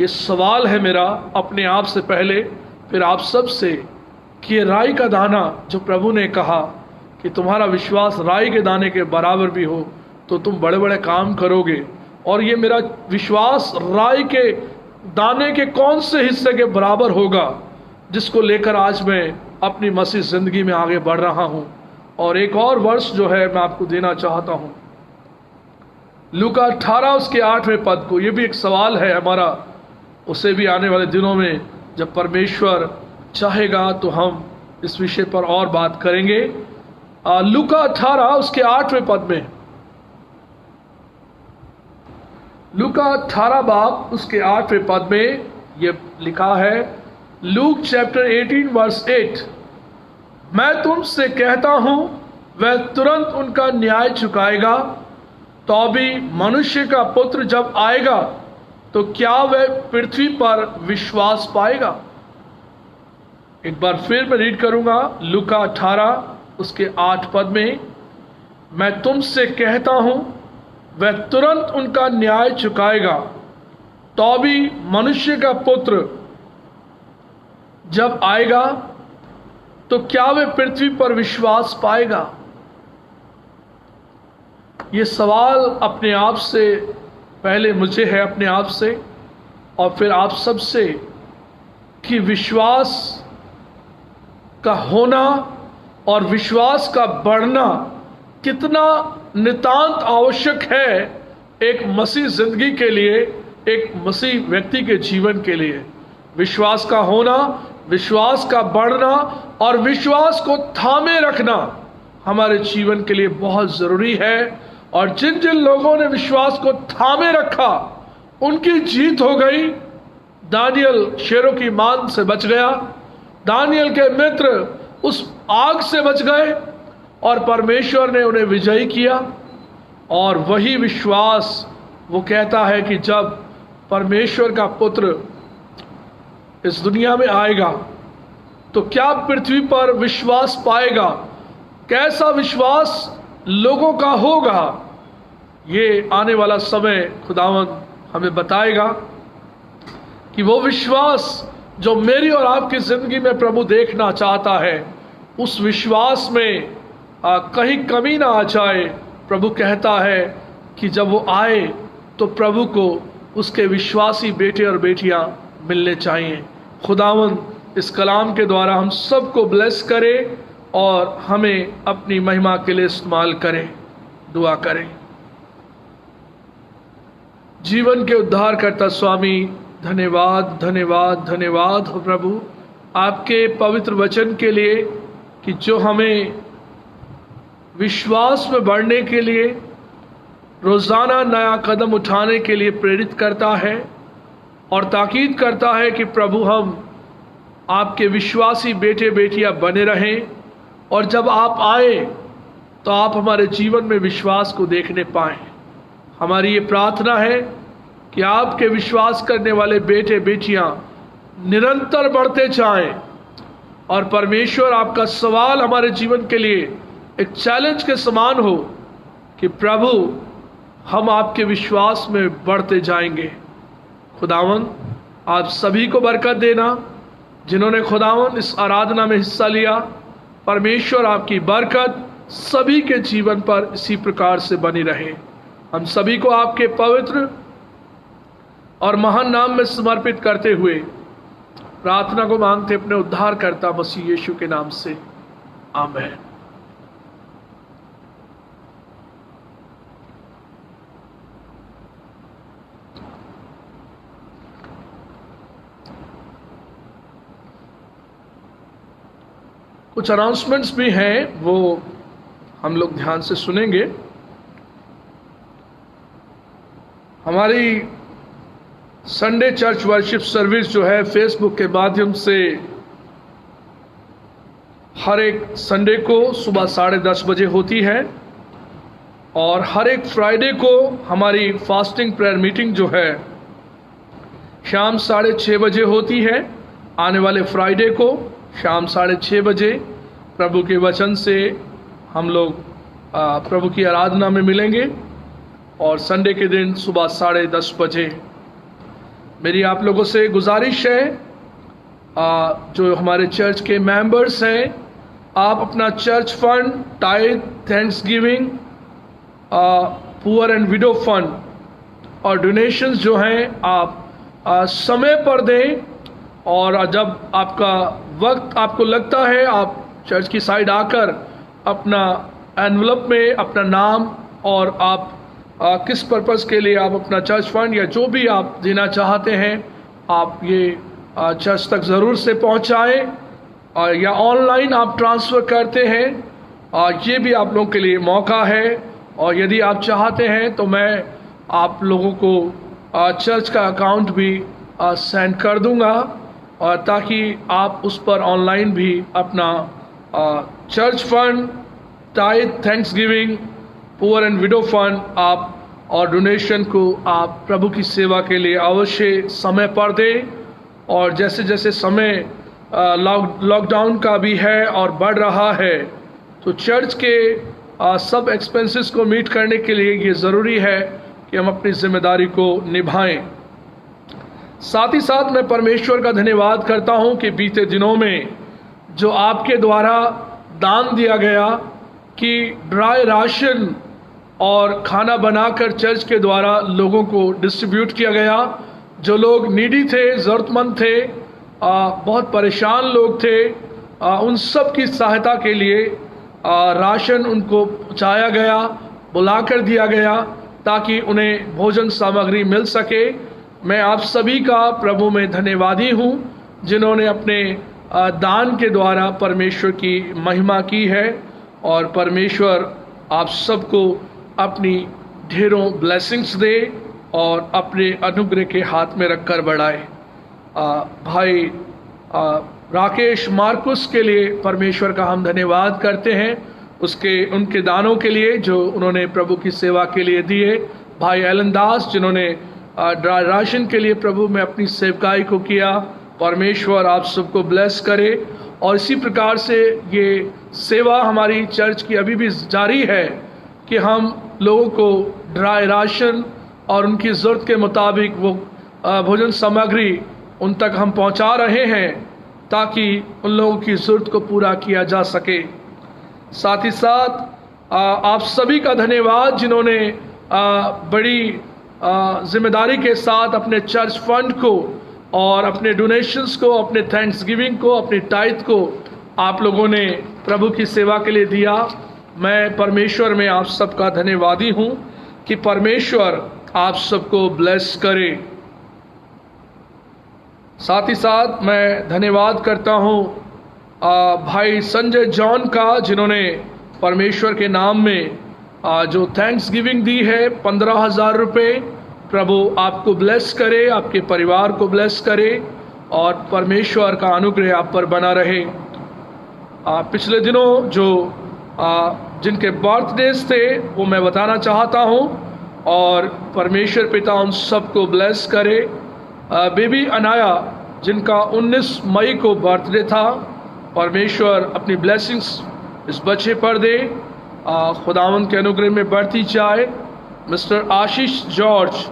ये सवाल है मेरा अपने आप से पहले, फिर आप सब से, कि ये राई का दाना जो प्रभु ने कहा कि तुम्हारा विश्वास राई के दाने के बराबर भी हो तो तुम बड़े बड़े काम करोगे। और ये मेरा विश्वास राई के दाने के कौन से हिस्से के बराबर होगा जिसको लेकर आज मैं अपनी मसीह जिंदगी में आगे बढ़ रहा हूँ। और एक और वर्ष जो है मैं आपको देना चाहता हूँ, लूका 18 उसके 8वें पद को। ये भी एक सवाल है हमारा, उसे भी आने वाले दिनों में जब परमेश्वर चाहेगा तो हम इस विषय पर और बात करेंगे। लूका 18 उसके 8वें पद में, लूका 18 बाब उसके 8वें पद में ये लिखा है, लूक चैप्टर 18 वर्स 8, मैं तुमसे कहता हूं वह तुरंत उनका न्याय चुकाएगा, तो भी मनुष्य का पुत्र जब आएगा तो क्या वह पृथ्वी पर विश्वास पाएगा। एक बार फिर मैं रीड करूंगा, लूका 18 उसके 8 पद में, मैं तुमसे कहता हूं वह तुरंत उनका न्याय चुकाएगा, तो भी मनुष्य का पुत्र जब आएगा तो क्या वह पृथ्वी पर विश्वास पाएगा। ये सवाल अपने आप से, पहले मुझे है अपने आप से और फिर आप सब से, कि विश्वास का होना और विश्वास का बढ़ना कितना नितांत आवश्यक है एक मसीह जिंदगी के लिए, एक मसीह व्यक्ति के जीवन के लिए। विश्वास का होना, विश्वास का बढ़ना और विश्वास को थामे रखना हमारे जीवन के लिए बहुत जरूरी है। और जिन जिन लोगों ने विश्वास को थामे रखा उनकी जीत हो गई। दानियल शेरों की मान से बच गया, दानियल के मित्र उस आग से बच गए और परमेश्वर ने उन्हें विजयी किया। और वही विश्वास वो कहता है कि जब परमेश्वर का पुत्र इस दुनिया में आएगा तो क्या पृथ्वी पर विश्वास पाएगा। कैसा विश्वास लोगों का होगा, ये आने वाला समय खुदावंद हमें बताएगा कि वो विश्वास जो मेरी और आपकी ज़िंदगी में प्रभु देखना चाहता है, उस विश्वास में कहीं कमी ना आ जाए। प्रभु कहता है कि जब वो आए तो प्रभु को उसके विश्वासी बेटे और बेटियां मिलने चाहिए। खुदावंद इस कलाम के द्वारा हम सबको ब्लेस करे और हमें अपनी महिमा के लिए इस्तेमाल करे। दुआ करें। जीवन के उद्धारकर्ता स्वामी, धन्यवाद धन्यवाद धन्यवाद हो प्रभु आपके पवित्र वचन के लिए कि जो हमें विश्वास में बढ़ने के लिए, रोज़ाना नया कदम उठाने के लिए प्रेरित करता है और ताकीद करता है कि प्रभु हम आपके विश्वासी बेटे बेटियां बने रहें, और जब आप आए तो आप हमारे जीवन में विश्वास को देखने पाएं। हमारी ये प्रार्थना है कि आपके विश्वास करने वाले बेटे बेटियां निरंतर बढ़ते जाएं, और परमेश्वर आपका सवाल हमारे जीवन के लिए एक चैलेंज के समान हो कि प्रभु हम आपके विश्वास में बढ़ते जाएंगे। खुदावंद आप सभी को बरकत देना जिन्होंने खुदावंद इस आराधना में हिस्सा लिया। परमेश्वर आपकी बरकत सभी के जीवन पर इसी प्रकार से बनी रहे। हम सभी को आपके पवित्र और महान नाम में समर्पित करते हुए प्रार्थना को मांगते अपने उद्धारकर्ता मसीह यीशु के नाम से, आमीन। कुछ अनाउंसमेंट्स भी हैं, वो हम लोग ध्यान से सुनेंगे। हमारी संडे चर्च वर्शिप सर्विस जो है फेसबुक के माध्यम से हर एक संडे को सुबह 10:30 बजे होती है, और हर एक फ्राइडे को हमारी फास्टिंग प्रेयर मीटिंग जो है शाम 6:30 बजे होती है। आने वाले फ्राइडे को शाम 6:30 बजे प्रभु के वचन से हम लोग प्रभु की आराधना में मिलेंगे, और संडे के दिन सुबह 10:30 बजे। मेरी आप लोगों से गुजारिश है, जो हमारे चर्च के मेंबर्स हैं, आप अपना church fund, tithe, Thanksgiving, poor and window fund और डोनेशंस जो हैं आप समय पर दें, और जब आपका वक्त आपको लगता है आप चर्च की साइड आकर अपना एनवलप में अपना नाम और आप किस पर्पस के लिए आप अपना चर्च फंड या जो भी आप देना चाहते हैं आप ये चर्च तक ज़रूर से पहुंचाएं, और या ऑनलाइन आप ट्रांसफ़र करते हैं, ये भी आप लोगों के लिए मौका है। और यदि आप चाहते हैं तो मैं आप लोगों को चर्च का अकाउंट भी सेंड कर दूंगा, और ताकि आप उस पर ऑनलाइन भी अपना church fund, tithe, Thanksgiving, poor and window fund आप और डोनेशन को आप प्रभु की सेवा के लिए अवश्य समय पर दें। और जैसे जैसे समय लॉकडाउन का भी है और बढ़ रहा है, तो चर्च के सब एक्सपेंसेस को मीट करने के लिए ये ज़रूरी है कि हम अपनी जिम्मेदारी को निभाएं। साथ ही साथ मैं परमेश्वर का धन्यवाद करता हूं कि बीते दिनों में जो आपके द्वारा दान दिया गया कि ड्राई राशन और खाना बनाकर चर्च के द्वारा लोगों को डिस्ट्रीब्यूट किया गया। जो लोग नीडी थे, ज़रूरतमंद थे, बहुत परेशान लोग थे, उन सब की सहायता के लिए राशन उनको पहुँचाया गया, बुलाकर दिया गया ताकि उन्हें भोजन सामग्री मिल सके। मैं आप सभी का प्रभु में धन्यवादी हूँ जिन्होंने अपने दान के द्वारा परमेश्वर की महिमा की है, और परमेश्वर आप सबको अपनी ढेरों ब्लेसिंग्स दे और अपने अनुग्रह के हाथ में रखकर बढ़ाए। भाई राकेश मार्कुस के लिए परमेश्वर का हम धन्यवाद करते हैं, उनके दानों के लिए जो उन्होंने प्रभु की सेवा के लिए दिए। भाई एलन दास जिन्होंने राशन के लिए प्रभु में अपनी सेवकाई को किया, परमेश्वर आप सबको ब्लेस करे। और इसी प्रकार से ये सेवा हमारी चर्च की अभी भी जारी है, कि हम लोगों को ड्राई राशन और उनकी ज़रूरत के मुताबिक वो भोजन सामग्री उन तक हम पहुंचा रहे हैं ताकि उन लोगों की ज़रूरत को पूरा किया जा सके। साथ ही साथ आप सभी का धन्यवाद जिन्होंने बड़ी जिम्मेदारी के साथ अपने चर्च फंड को और अपने डोनेशंस को, अपने थैंक्सगिविंग को, अपनी टाइथ को आप लोगों ने प्रभु की सेवा के लिए दिया। मैं परमेश्वर में आप सबका धन्यवादी हूँ कि परमेश्वर आप सबको ब्लेस करे। साथ ही साथ मैं धन्यवाद करता हूँ भाई संजय जॉन का, जिन्होंने परमेश्वर के नाम में जो थैंक्स गिविंग दी है 15,000 रुपये। प्रभु आपको ब्लेस करे, आपके परिवार को ब्लेस करे और परमेश्वर का अनुग्रह आप पर बना रहे। पिछले दिनों जो जिनके बर्थडेज थे वो मैं बताना चाहता हूँ और परमेश्वर पिता उन सबको ब्लेस करे। बेबी अनाया जिनका 19 मई को बर्थडे था, परमेश्वर अपनी ब्लेसिंग्स इस बच्चे पर दे, खुदावंद के अनुग्रह में बढ़ती जाए। मिस्टर आशीष जॉर्ज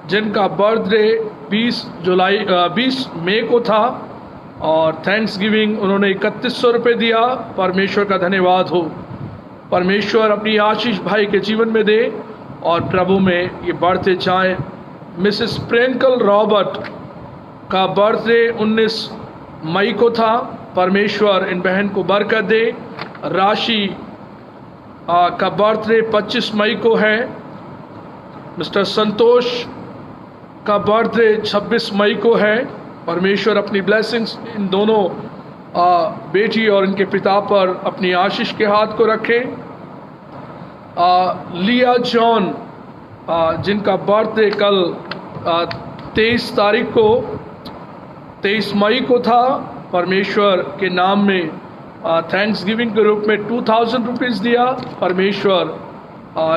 जिनका बर्थडे 20 मई को था और थैंक्स गिविंग उन्होंने 3100 रुपये दिया। परमेश्वर का धन्यवाद हो। परमेश्वर अपनी आशीष भाई के जीवन में दे और प्रभु में ये बढ़ते जाए। मिसेस प्रियंकल रॉबर्ट का बर्थडे 19 मई को था। परमेश्वर इन बहन को बरकत दे। राशि का बर्थडे 25 मई को है। मिस्टर संतोष का बर्थडे 26 मई को है। परमेश्वर अपनी ब्लेसिंग्स इन दोनों बेटी और इनके पिता पर अपनी आशीष के हाथ को रखे। लिया जॉन जिनका बर्थडे कल 23 मई को था, परमेश्वर के नाम में थैंक्स गिविंग के रूप में 2000 रुपीज़ दिया। परमेश्वर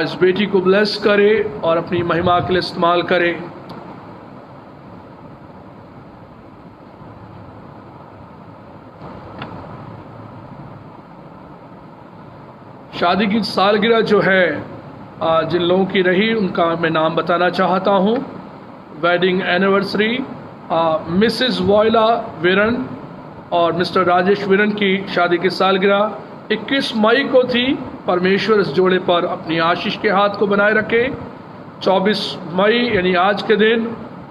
इस बेटी को ब्लेस करे और अपनी महिमा के लिए इस्तेमाल करे। शादी की सालगिरह जो है जिन लोगों की रही उनका मैं नाम बताना चाहता हूँ। वेडिंग एनिवर्सरी मिसेस वॉयला वीरन और मिस्टर राजेश वीरन की शादी की सालगिरह 21 मई को थी। परमेश्वर इस जोड़े पर अपनी आशीष के हाथ को बनाए रखे। 24 मई यानी आज के दिन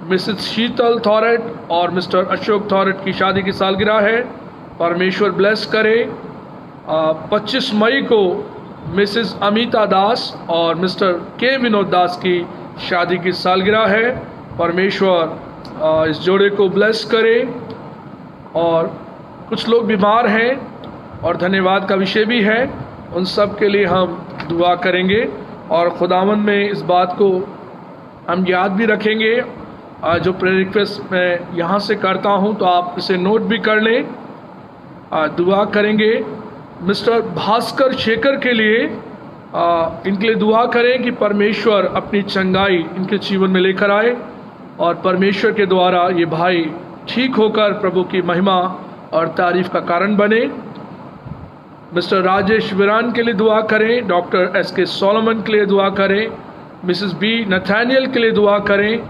मिसेस शीतल थॉरेट और मिस्टर अशोक थॉरेट की शादी की सालगिरह है। परमेश्वर ब्लेस करे। 25 मई को मिसेस अमिता दास और मिस्टर के विनोद दास की शादी की सालगिरह है। परमेश्वर इस जोड़े को ब्लेस करे। और कुछ लोग बीमार हैं और धन्यवाद का विषय भी है, उन सब के लिए हम दुआ करेंगे और खुदावंद में इस बात को हम याद भी रखेंगे। जो प्रेयर रिक्वेस्ट मैं यहाँ से करता हूँ तो आप इसे नोट भी कर लें। दुआ करेंगे मिस्टर भास्कर शेखर के लिए। इनके लिए दुआ करें कि परमेश्वर अपनी चंगाई इनके जीवन में लेकर आए और परमेश्वर के द्वारा ये भाई ठीक होकर प्रभु की महिमा और तारीफ का कारण बने। मिस्टर राजेश वीरान के लिए दुआ करें। डॉक्टर SK सोलोमन के लिए दुआ करें। मिसेस B नथानियल के लिए दुआ करें।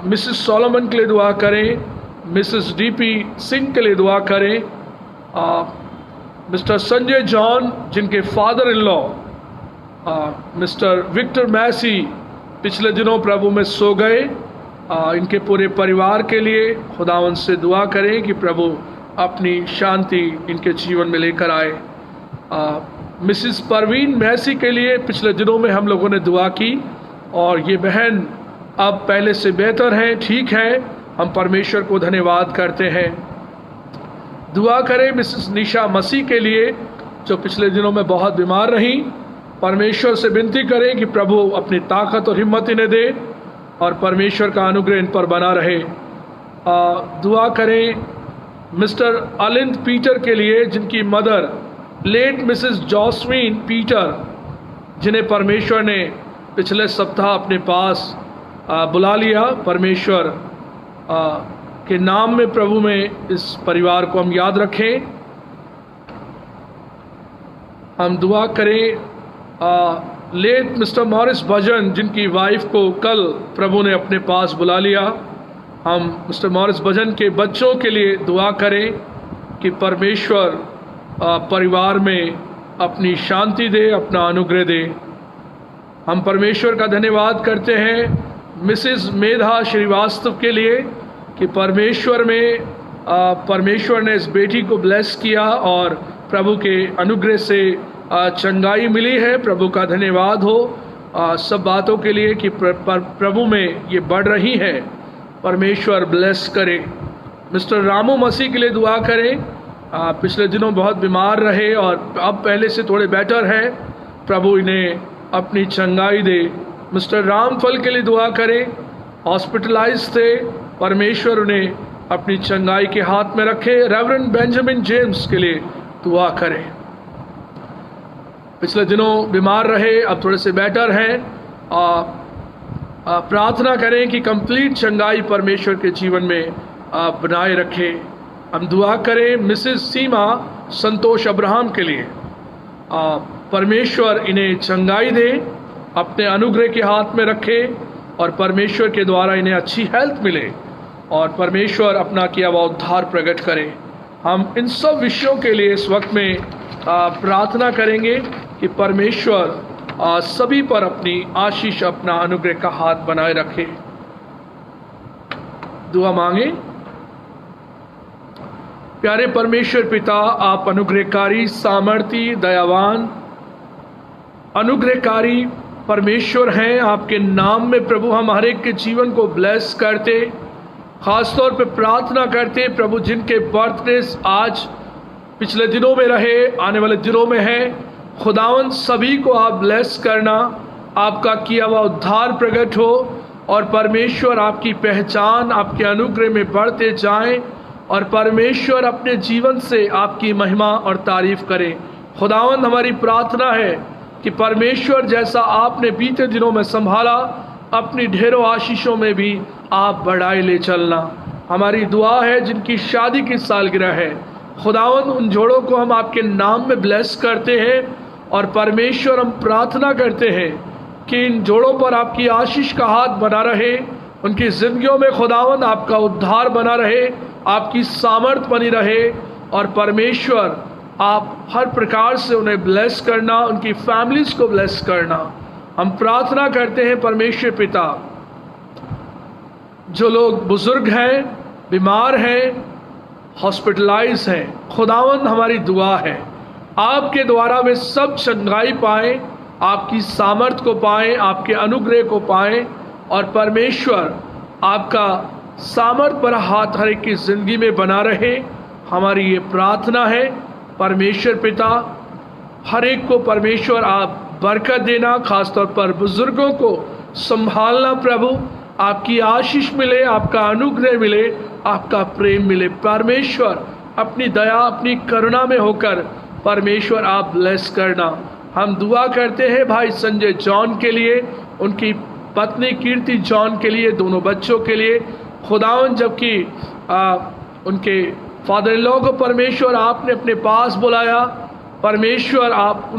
मिसेस सोलोमन के लिए दुआ करें। मिसेस DP सिंह के लिए दुआ करें। मिस्टर संजय जॉन जिनके father in law Mister Victor Massey पिछले दिनों प्रभु में सो गए, इनके पूरे परिवार के लिए खुदावंद से दुआ करें कि प्रभु अपनी शांति इनके जीवन में लेकर आए। मिसिस परवीन मैसी के लिए पिछले दिनों में हम लोगों ने दुआ की और ये बहन अब पहले से बेहतर हैं, ठीक है। हम परमेश्वर को धन्यवाद करते हैं। दुआ करें मिसिस निशा मसीह के लिए जो पिछले दिनों में बहुत बीमार रही। परमेश्वर से विनती करें कि प्रभु अपनी ताकत और हिम्मत इन्हें दे और परमेश्वर का अनुग्रह इन पर बना रहे। दुआ करें मिस्टर अलिंद पीटर के लिए जिनकी मदर लेट मिसिस जॉस्मीन पीटर, जिन्हें परमेश्वर ने पिछले सप्ताह अपने पास बुला लिया। परमेश्वर के नाम में प्रभु में इस परिवार को हम याद रखें। हम दुआ करें लेट मिस्टर मॉरिस भजन, जिनकी वाइफ को कल प्रभु ने अपने पास बुला लिया, हम मिस्टर मॉरिस भजन के बच्चों के लिए दुआ करें कि परमेश्वर परिवार में अपनी शांति दे, अपना अनुग्रह दे। हम परमेश्वर का धन्यवाद करते हैं मिसेस मेधा श्रीवास्तव के लिए कि परमेश्वर ने इस बेटी को ब्लेस किया और प्रभु के अनुग्रह से चंगाई मिली है। प्रभु का धन्यवाद हो सब बातों के लिए कि प्रभु में ये बढ़ रही है। परमेश्वर ब्लेस करे। मिस्टर रामू मसीह के लिए दुआ करें। पिछले दिनों बहुत बीमार रहे और अब पहले से थोड़े बेटर हैं। प्रभु इन्हें अपनी चंगाई दे। मिस्टर रामफल के लिए दुआ करें, हॉस्पिटलाइज थे, परमेश्वर उन्हें अपनी चंगाई के हाथ में रखे। रेवरेंड बेंजामिन जेम्स के लिए दुआ करें, पिछले दिनों बीमार रहे, अब थोड़े से बेटर हैं। प्रार्थना करें कि कंप्लीट चंगाई परमेश्वर के जीवन में बनाए रखे। हम दुआ करें मिसेस सीमा संतोष अब्राहम के लिए, परमेश्वर इन्हें चंगाई दे, अपने अनुग्रह के हाथ में रखे और परमेश्वर के द्वारा इन्हें अच्छी हेल्थ मिले और परमेश्वर अपना किया हुआ उद्धार प्रकट करे। हम इन सब विषयों के लिए इस वक्त में प्रार्थना करेंगे कि परमेश्वर सभी पर अपनी आशीष, अपना अनुग्रह का हाथ बनाए रखे। दुआ मांगे। प्यारे परमेश्वर पिता, आप अनुग्रहकारी, सामर्थी, दयावान, अनुग्रहकारी परमेश्वर हैं। आपके नाम में प्रभु हम हर एक के जीवन को ब्लेस करते, खास तौर पे प्रार्थना करते प्रभु जिनके बर्थडेज आज पिछले दिनों में रहे, आने वाले दिनों में है, खुदावंद सभी को आप ब्लेस करना, आपका किया हुआ उद्धार प्रकट हो और परमेश्वर आपकी पहचान, आपके अनुग्रह में बढ़ते जाएं और परमेश्वर अपने जीवन से आपकी महिमा और तारीफ करें। खुदावंद हमारी प्रार्थना है कि परमेश्वर जैसा आपने बीते दिनों में संभाला, अपनी ढेरों आशीषों में भी आप बढ़ाए ले चलना। हमारी दुआ है जिनकी शादी की सालगिरह है, खुदावंद उन जोड़ों को हम आपके नाम में ब्लेस करते हैं और परमेश्वर हम प्रार्थना करते हैं कि इन जोड़ों पर आपकी आशीष का हाथ बना रहे, उनकी जिंदगियों में खुदावंद आपका उद्धार बना रहे, आपकी सामर्थ बनी रहे और परमेश्वर आप हर प्रकार से उन्हें ब्लेस करना, उनकी फैमिलीज को ब्लेस करना। हम प्रार्थना करते हैं परमेश्वर पिता, जो लोग बुजुर्ग हैं, बीमार हैं, हॉस्पिटलाइज हैं, खुदावंद हमारी दुआ है आपके द्वारा वे सब चंगाई पाएं, आपकी सामर्थ को पाएं, आपके अनुग्रह को पाएं और परमेश्वर आपका सामर्थ पर हाथ हर एक की जिंदगी में बना रहे। हमारी ये प्रार्थना है परमेश्वर पिता, हर एक को परमेश्वर आप बरकत देना, खासतौर पर बुजुर्गों को संभालना प्रभु, आपकी आशीष मिले, आपका अनुग्रह मिले, आपका प्रेम मिले। परमेश्वर अपनी दया, अपनी करुणा में होकर परमेश्वर आप ब्लेस करना। हम दुआ करते हैं भाई संजय जॉन के लिए, उनकी पत्नी कीर्ति जॉन के लिए, दोनों बच्चों के लिए खुदावन, जबकि उनके फादर इन लॉ को परमेश्वर आपने अपने पास बुलाया, परमेश्वर आप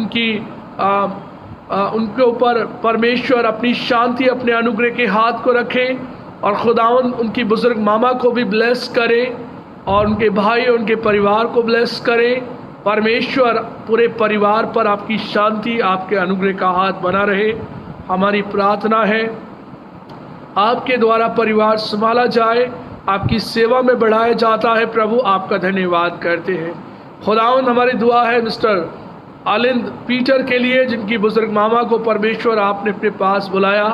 उनके ऊपर परमेश्वर अपनी शांति, अपने अनुग्रह के हाथ को रखें और खुदावन उनकी बुजुर्ग मामा को भी ब्लेस करें और उनके भाई और उनके परिवार को ब्लेस करें। परमेश्वर पूरे परिवार पर आपकी शांति, आपके अनुग्रह का हाथ बना रहे। हमारी प्रार्थना है आपके द्वारा परिवार संभाला जाए, आपकी सेवा में बढ़ाया जाता है प्रभु, आपका धन्यवाद करते हैं। खुदावंद हमारी दुआ है मिस्टर आलिंद पीटर के लिए, जिनकी बुजुर्ग मामा को परमेश्वर आपने अपने पास बुलाया।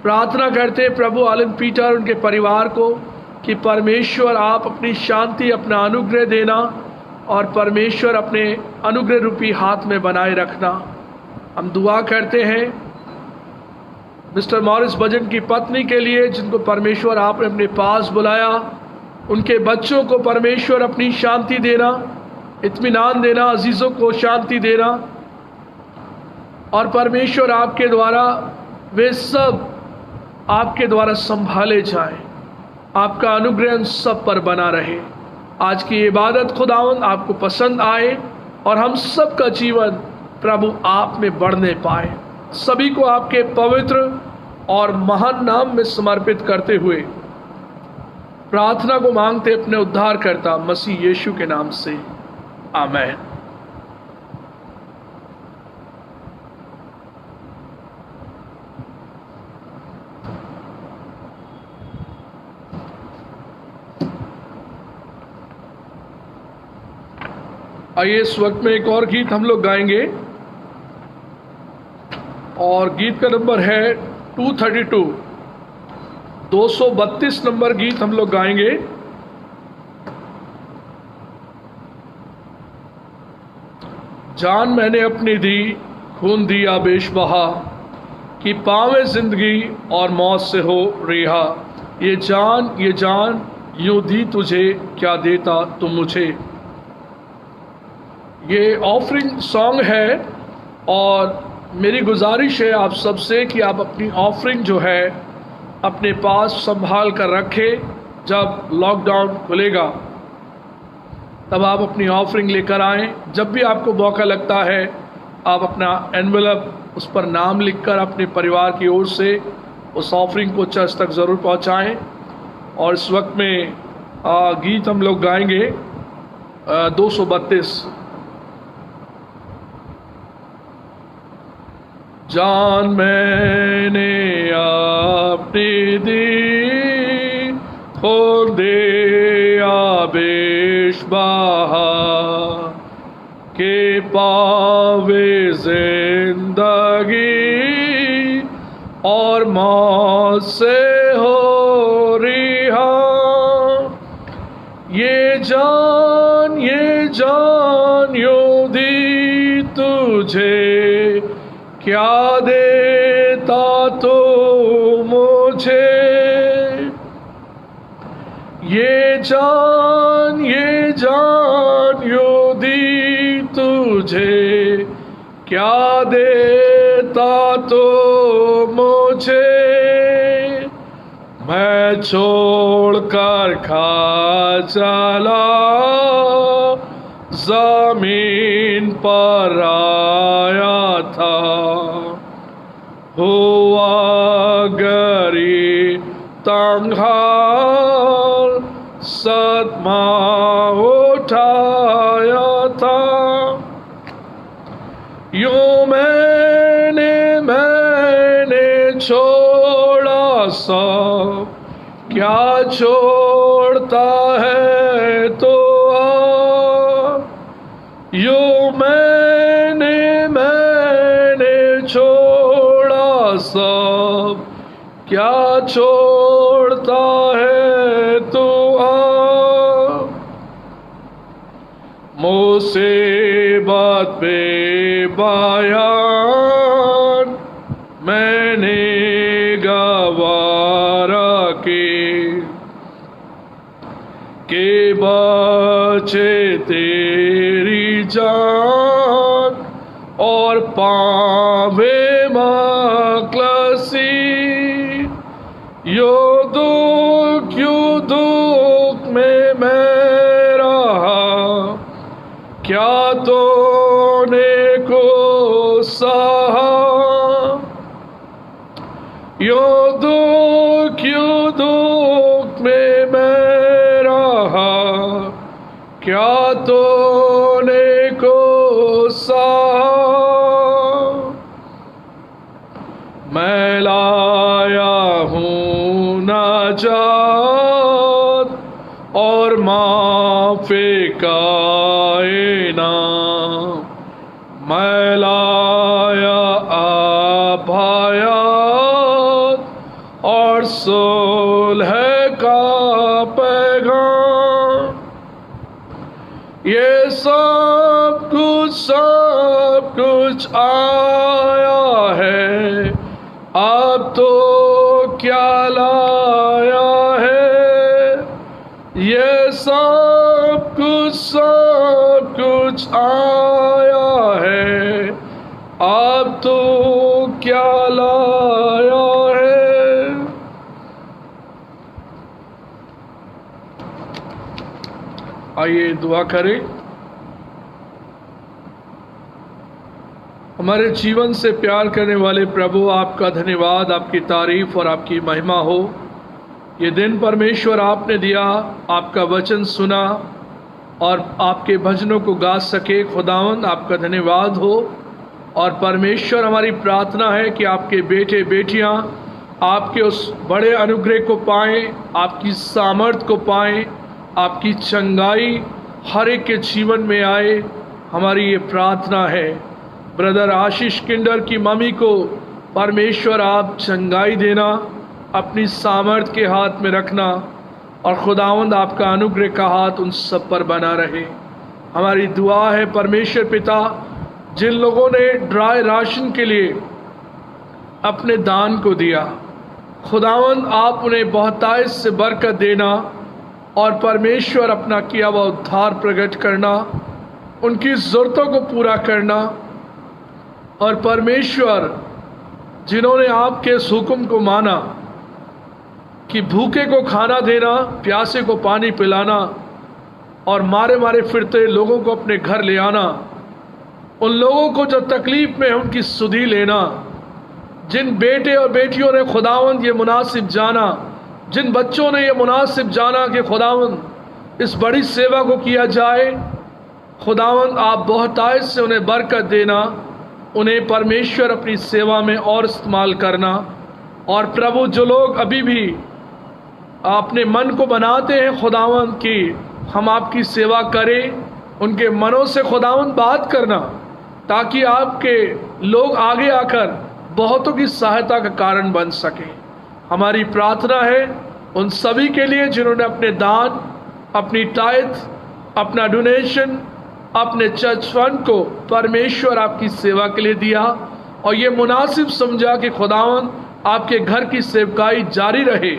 प्रार्थना करते प्रभु आलिंद पीटर, उनके परिवार को कि परमेश्वर आप अपनी शांति, अपना अनुग्रह देना और परमेश्वर अपने अनुग्रह रूपी हाथ में बनाए रखना। हम दुआ करते हैं मिस्टर मॉरिस भजन की पत्नी के लिए, जिनको परमेश्वर आपने अपने पास बुलाया, उनके बच्चों को परमेश्वर अपनी शांति देना, इत्मीनान देना, अजीज़ों को शांति देना और परमेश्वर आपके द्वारा वे सब आपके द्वारा संभाले जाएं, आपका अनुग्रह उन सब पर बना रहे। आज की इबादत खुदावंद आपको पसंद आए और हम सब का जीवन प्रभु आप में बढ़ने पाए। सभी को आपके पवित्र और महान नाम में समर्पित करते हुए प्रार्थना को मांगते अपने उद्धारकर्ता मसीह यीशु के नाम से, आमीन। आइए इस वक्त में एक और गीत हम लोग गाएंगे और गीत का नंबर है 232, 232 नंबर गीत हम लोग गाएंगे। जान मैंने अपनी दी, खून दिया बेश बहा, कि पावे जिंदगी और मौत से हो रिहा। ये जान यूं दी तुझे, क्या देता तुम मुझे। ये ऑफरिंग सॉन्ग है और मेरी गुजारिश है आप सबसे कि आप अपनी ऑफरिंग जो है अपने पास संभाल कर रखें। जब लॉकडाउन खुलेगा तब आप अपनी ऑफरिंग लेकर आएँ। जब भी आपको मौका लगता है आप अपना एनवेलप उस पर नाम लिखकर अपने परिवार की ओर से उस ऑफरिंग को चर्च तक ज़रूर पहुंचाएं। और इस वक्त में गीत हम लोग गाएंगे 232। जान मैंने अपनी दी, खोल दिया बेश बहा, के पावे जिंदगी और मौत से हो रिहा। ये जान यूं दी तुझे, क्या देता तो मुझे। ये जान यूं दी तुझे, क्या देता तो मुझे। मैं छोड़ कर खा चला, जमीन पर आया था, हुआ गरीब तंहार, सदमा उठाया था। यूं मैंने छोड़ा सब, क्या छोड़ता है तो यूं मैंने छोड़ा सब, क्या छोड़ता है तो मुसीबत पे बयान मैंने गवारा के बचे तेरी जान और पावे मखलसी। यो दुख में मैं रहा, क्या तूने को सहा। यो दुख में मैं रहा, क्या तूने को सहा। मैं लाया हूँ नाजात और माफ़ी का इनाम। मैं लाया अभयात और सुलह का पैगाम। ये सब कुछ आया है, अब तो क्या लाया है। ये सब कुछ आया है, अब तो क्या लाया है। आइए दुआ करें। हमारे जीवन से प्यार करने वाले प्रभु, आपका धन्यवाद, आपकी तारीफ और आपकी महिमा हो। ये दिन परमेश्वर आपने दिया, आपका वचन सुना और आपके भजनों को गा सके। खुदावंद आपका धन्यवाद हो। और परमेश्वर, हमारी प्रार्थना है कि आपके बेटे बेटियां आपके उस बड़े अनुग्रह को पाएं, आपकी सामर्थ को पाएं, आपकी चंगाई हर एक के जीवन में आए। हमारी ये प्रार्थना है। ब्रदर आशीष किंडर की मम्मी को परमेश्वर आप चंगाई देना, अपनी सामर्थ के हाथ में रखना और खुदावंद आपका अनुग्रह का हाथ उन सब पर बना रहे। हमारी दुआ है परमेश्वर पिता, जिन लोगों ने ड्राई राशन के लिए अपने दान को दिया, खुदावंद आप उन्हें बहुतायत से बरकत देना और परमेश्वर अपना किया हुआ उद्धार प्रकट करना, उनकी ज़रूरतों को पूरा करना। और परमेश्वर, जिन्होंने आपके इस हुक्म को माना कि भूखे को खाना देना, प्यासे को पानी पिलाना और मारे मारे फिरते लोगों को अपने घर ले आना, उन लोगों को जो तकलीफ में है उनकी सुधि लेना, जिन बेटे और बेटियों ने खुदावंद ये मुनासिब जाना, जिन बच्चों ने ये मुनासिब जाना कि खुदावंद इस बड़ी सेवा को किया जाए, खुदावंद आप बहुतायत से उन्हें बरकत देना, उन्हें परमेश्वर अपनी सेवा में और इस्तेमाल करना। और प्रभु, जो लोग अभी भी अपने मन को बनाते हैं खुदावंद कि हम आपकी सेवा करें, उनके मनों से खुदावंद बात करना, ताकि आपके लोग आगे आकर बहुतों की सहायता का कारण बन सके। हमारी प्रार्थना है उन सभी के लिए जिन्होंने अपने दान, अपनी टाइथ, अपना डोनेशन, अपने चर्च फंड को परमेश्वर आपकी सेवा के लिए दिया और ये मुनासिब समझा कि खुदावंद आपके घर की सेवकाई जारी रहे।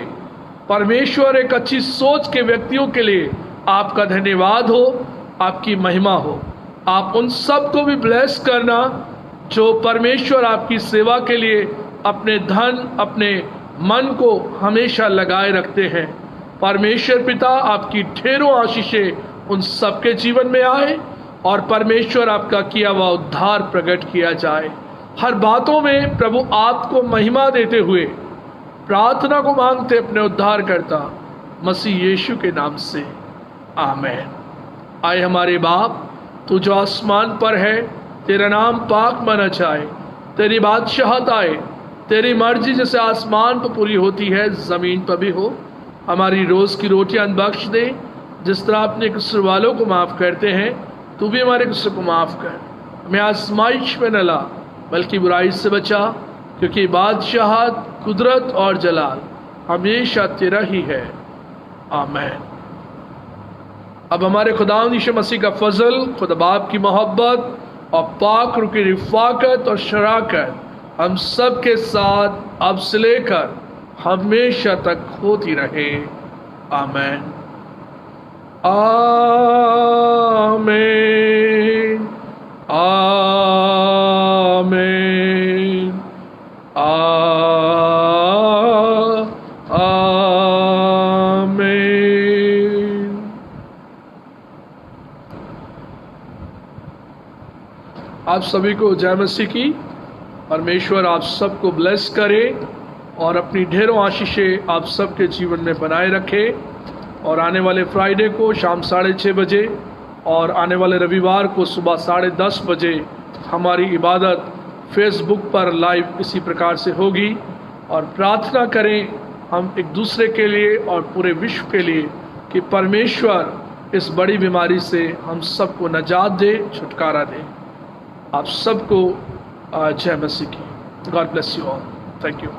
परमेश्वर, एक अच्छी सोच के व्यक्तियों के लिए आपका धन्यवाद हो, आपकी महिमा हो। आप उन सब को भी ब्लेस करना जो परमेश्वर आपकी सेवा के लिए अपने धन, अपने मन को हमेशा लगाए रखते हैं। परमेश्वर पिता, आपकी ढेरों आशीषें उन सबके जीवन में आए और परमेश्वर आपका किया हुआ उद्धार प्रकट किया जाए। हर बातों में प्रभु आपको महिमा देते हुए प्रार्थना को मांगते अपने उद्धार करता मसीह यीशु के नाम से, आमीन। आए हमारे बाप, तू जो आसमान पर है, तेरा नाम पाक माना जाए, तेरी बादशाहत आए, तेरी मर्जी जैसे आसमान पर पूरी होती है ज़मीन पर भी हो। हमारी रोज़ की रोटियां बख्श दे, जिस तरह अपने कसूर वालों को माफ़ करते हैं, तू भी हमारे कसूर को माफ़ कर। हमें आजमाइश में न ला, बल्कि बुराई से बचा, क्योंकि बादशाहत, कुदरत और जलाल हमेशा तेरा ही है, आमीन। अब हमारे खुदावंद यीशु मसीह का फजल, खुदा बाप की मोहब्बत और पाक रूह की रिफ़ाकत और शराकत हम सब के साथ अब से लेकर हमेशा तक होती रहे, आमीन, आमीन, आमीन, आमीन। आप सभी को जय मसीह की। परमेश्वर आप सबको ब्लेस करे और अपनी ढेरों आशीषें आप सबके जीवन में बनाए रखे। और आने वाले फ्राइडे को शाम 6:30 बजे और आने वाले रविवार को सुबह 10:30 बजे हमारी इबादत फेसबुक पर लाइव इसी प्रकार से होगी। और प्रार्थना करें हम एक दूसरे के लिए और पूरे विश्व के लिए कि परमेश्वर इस बड़ी बीमारी से हम सबको नजात दे, छुटकारा दे। आप सबको जय मसीह की। God bless you all. Thank you.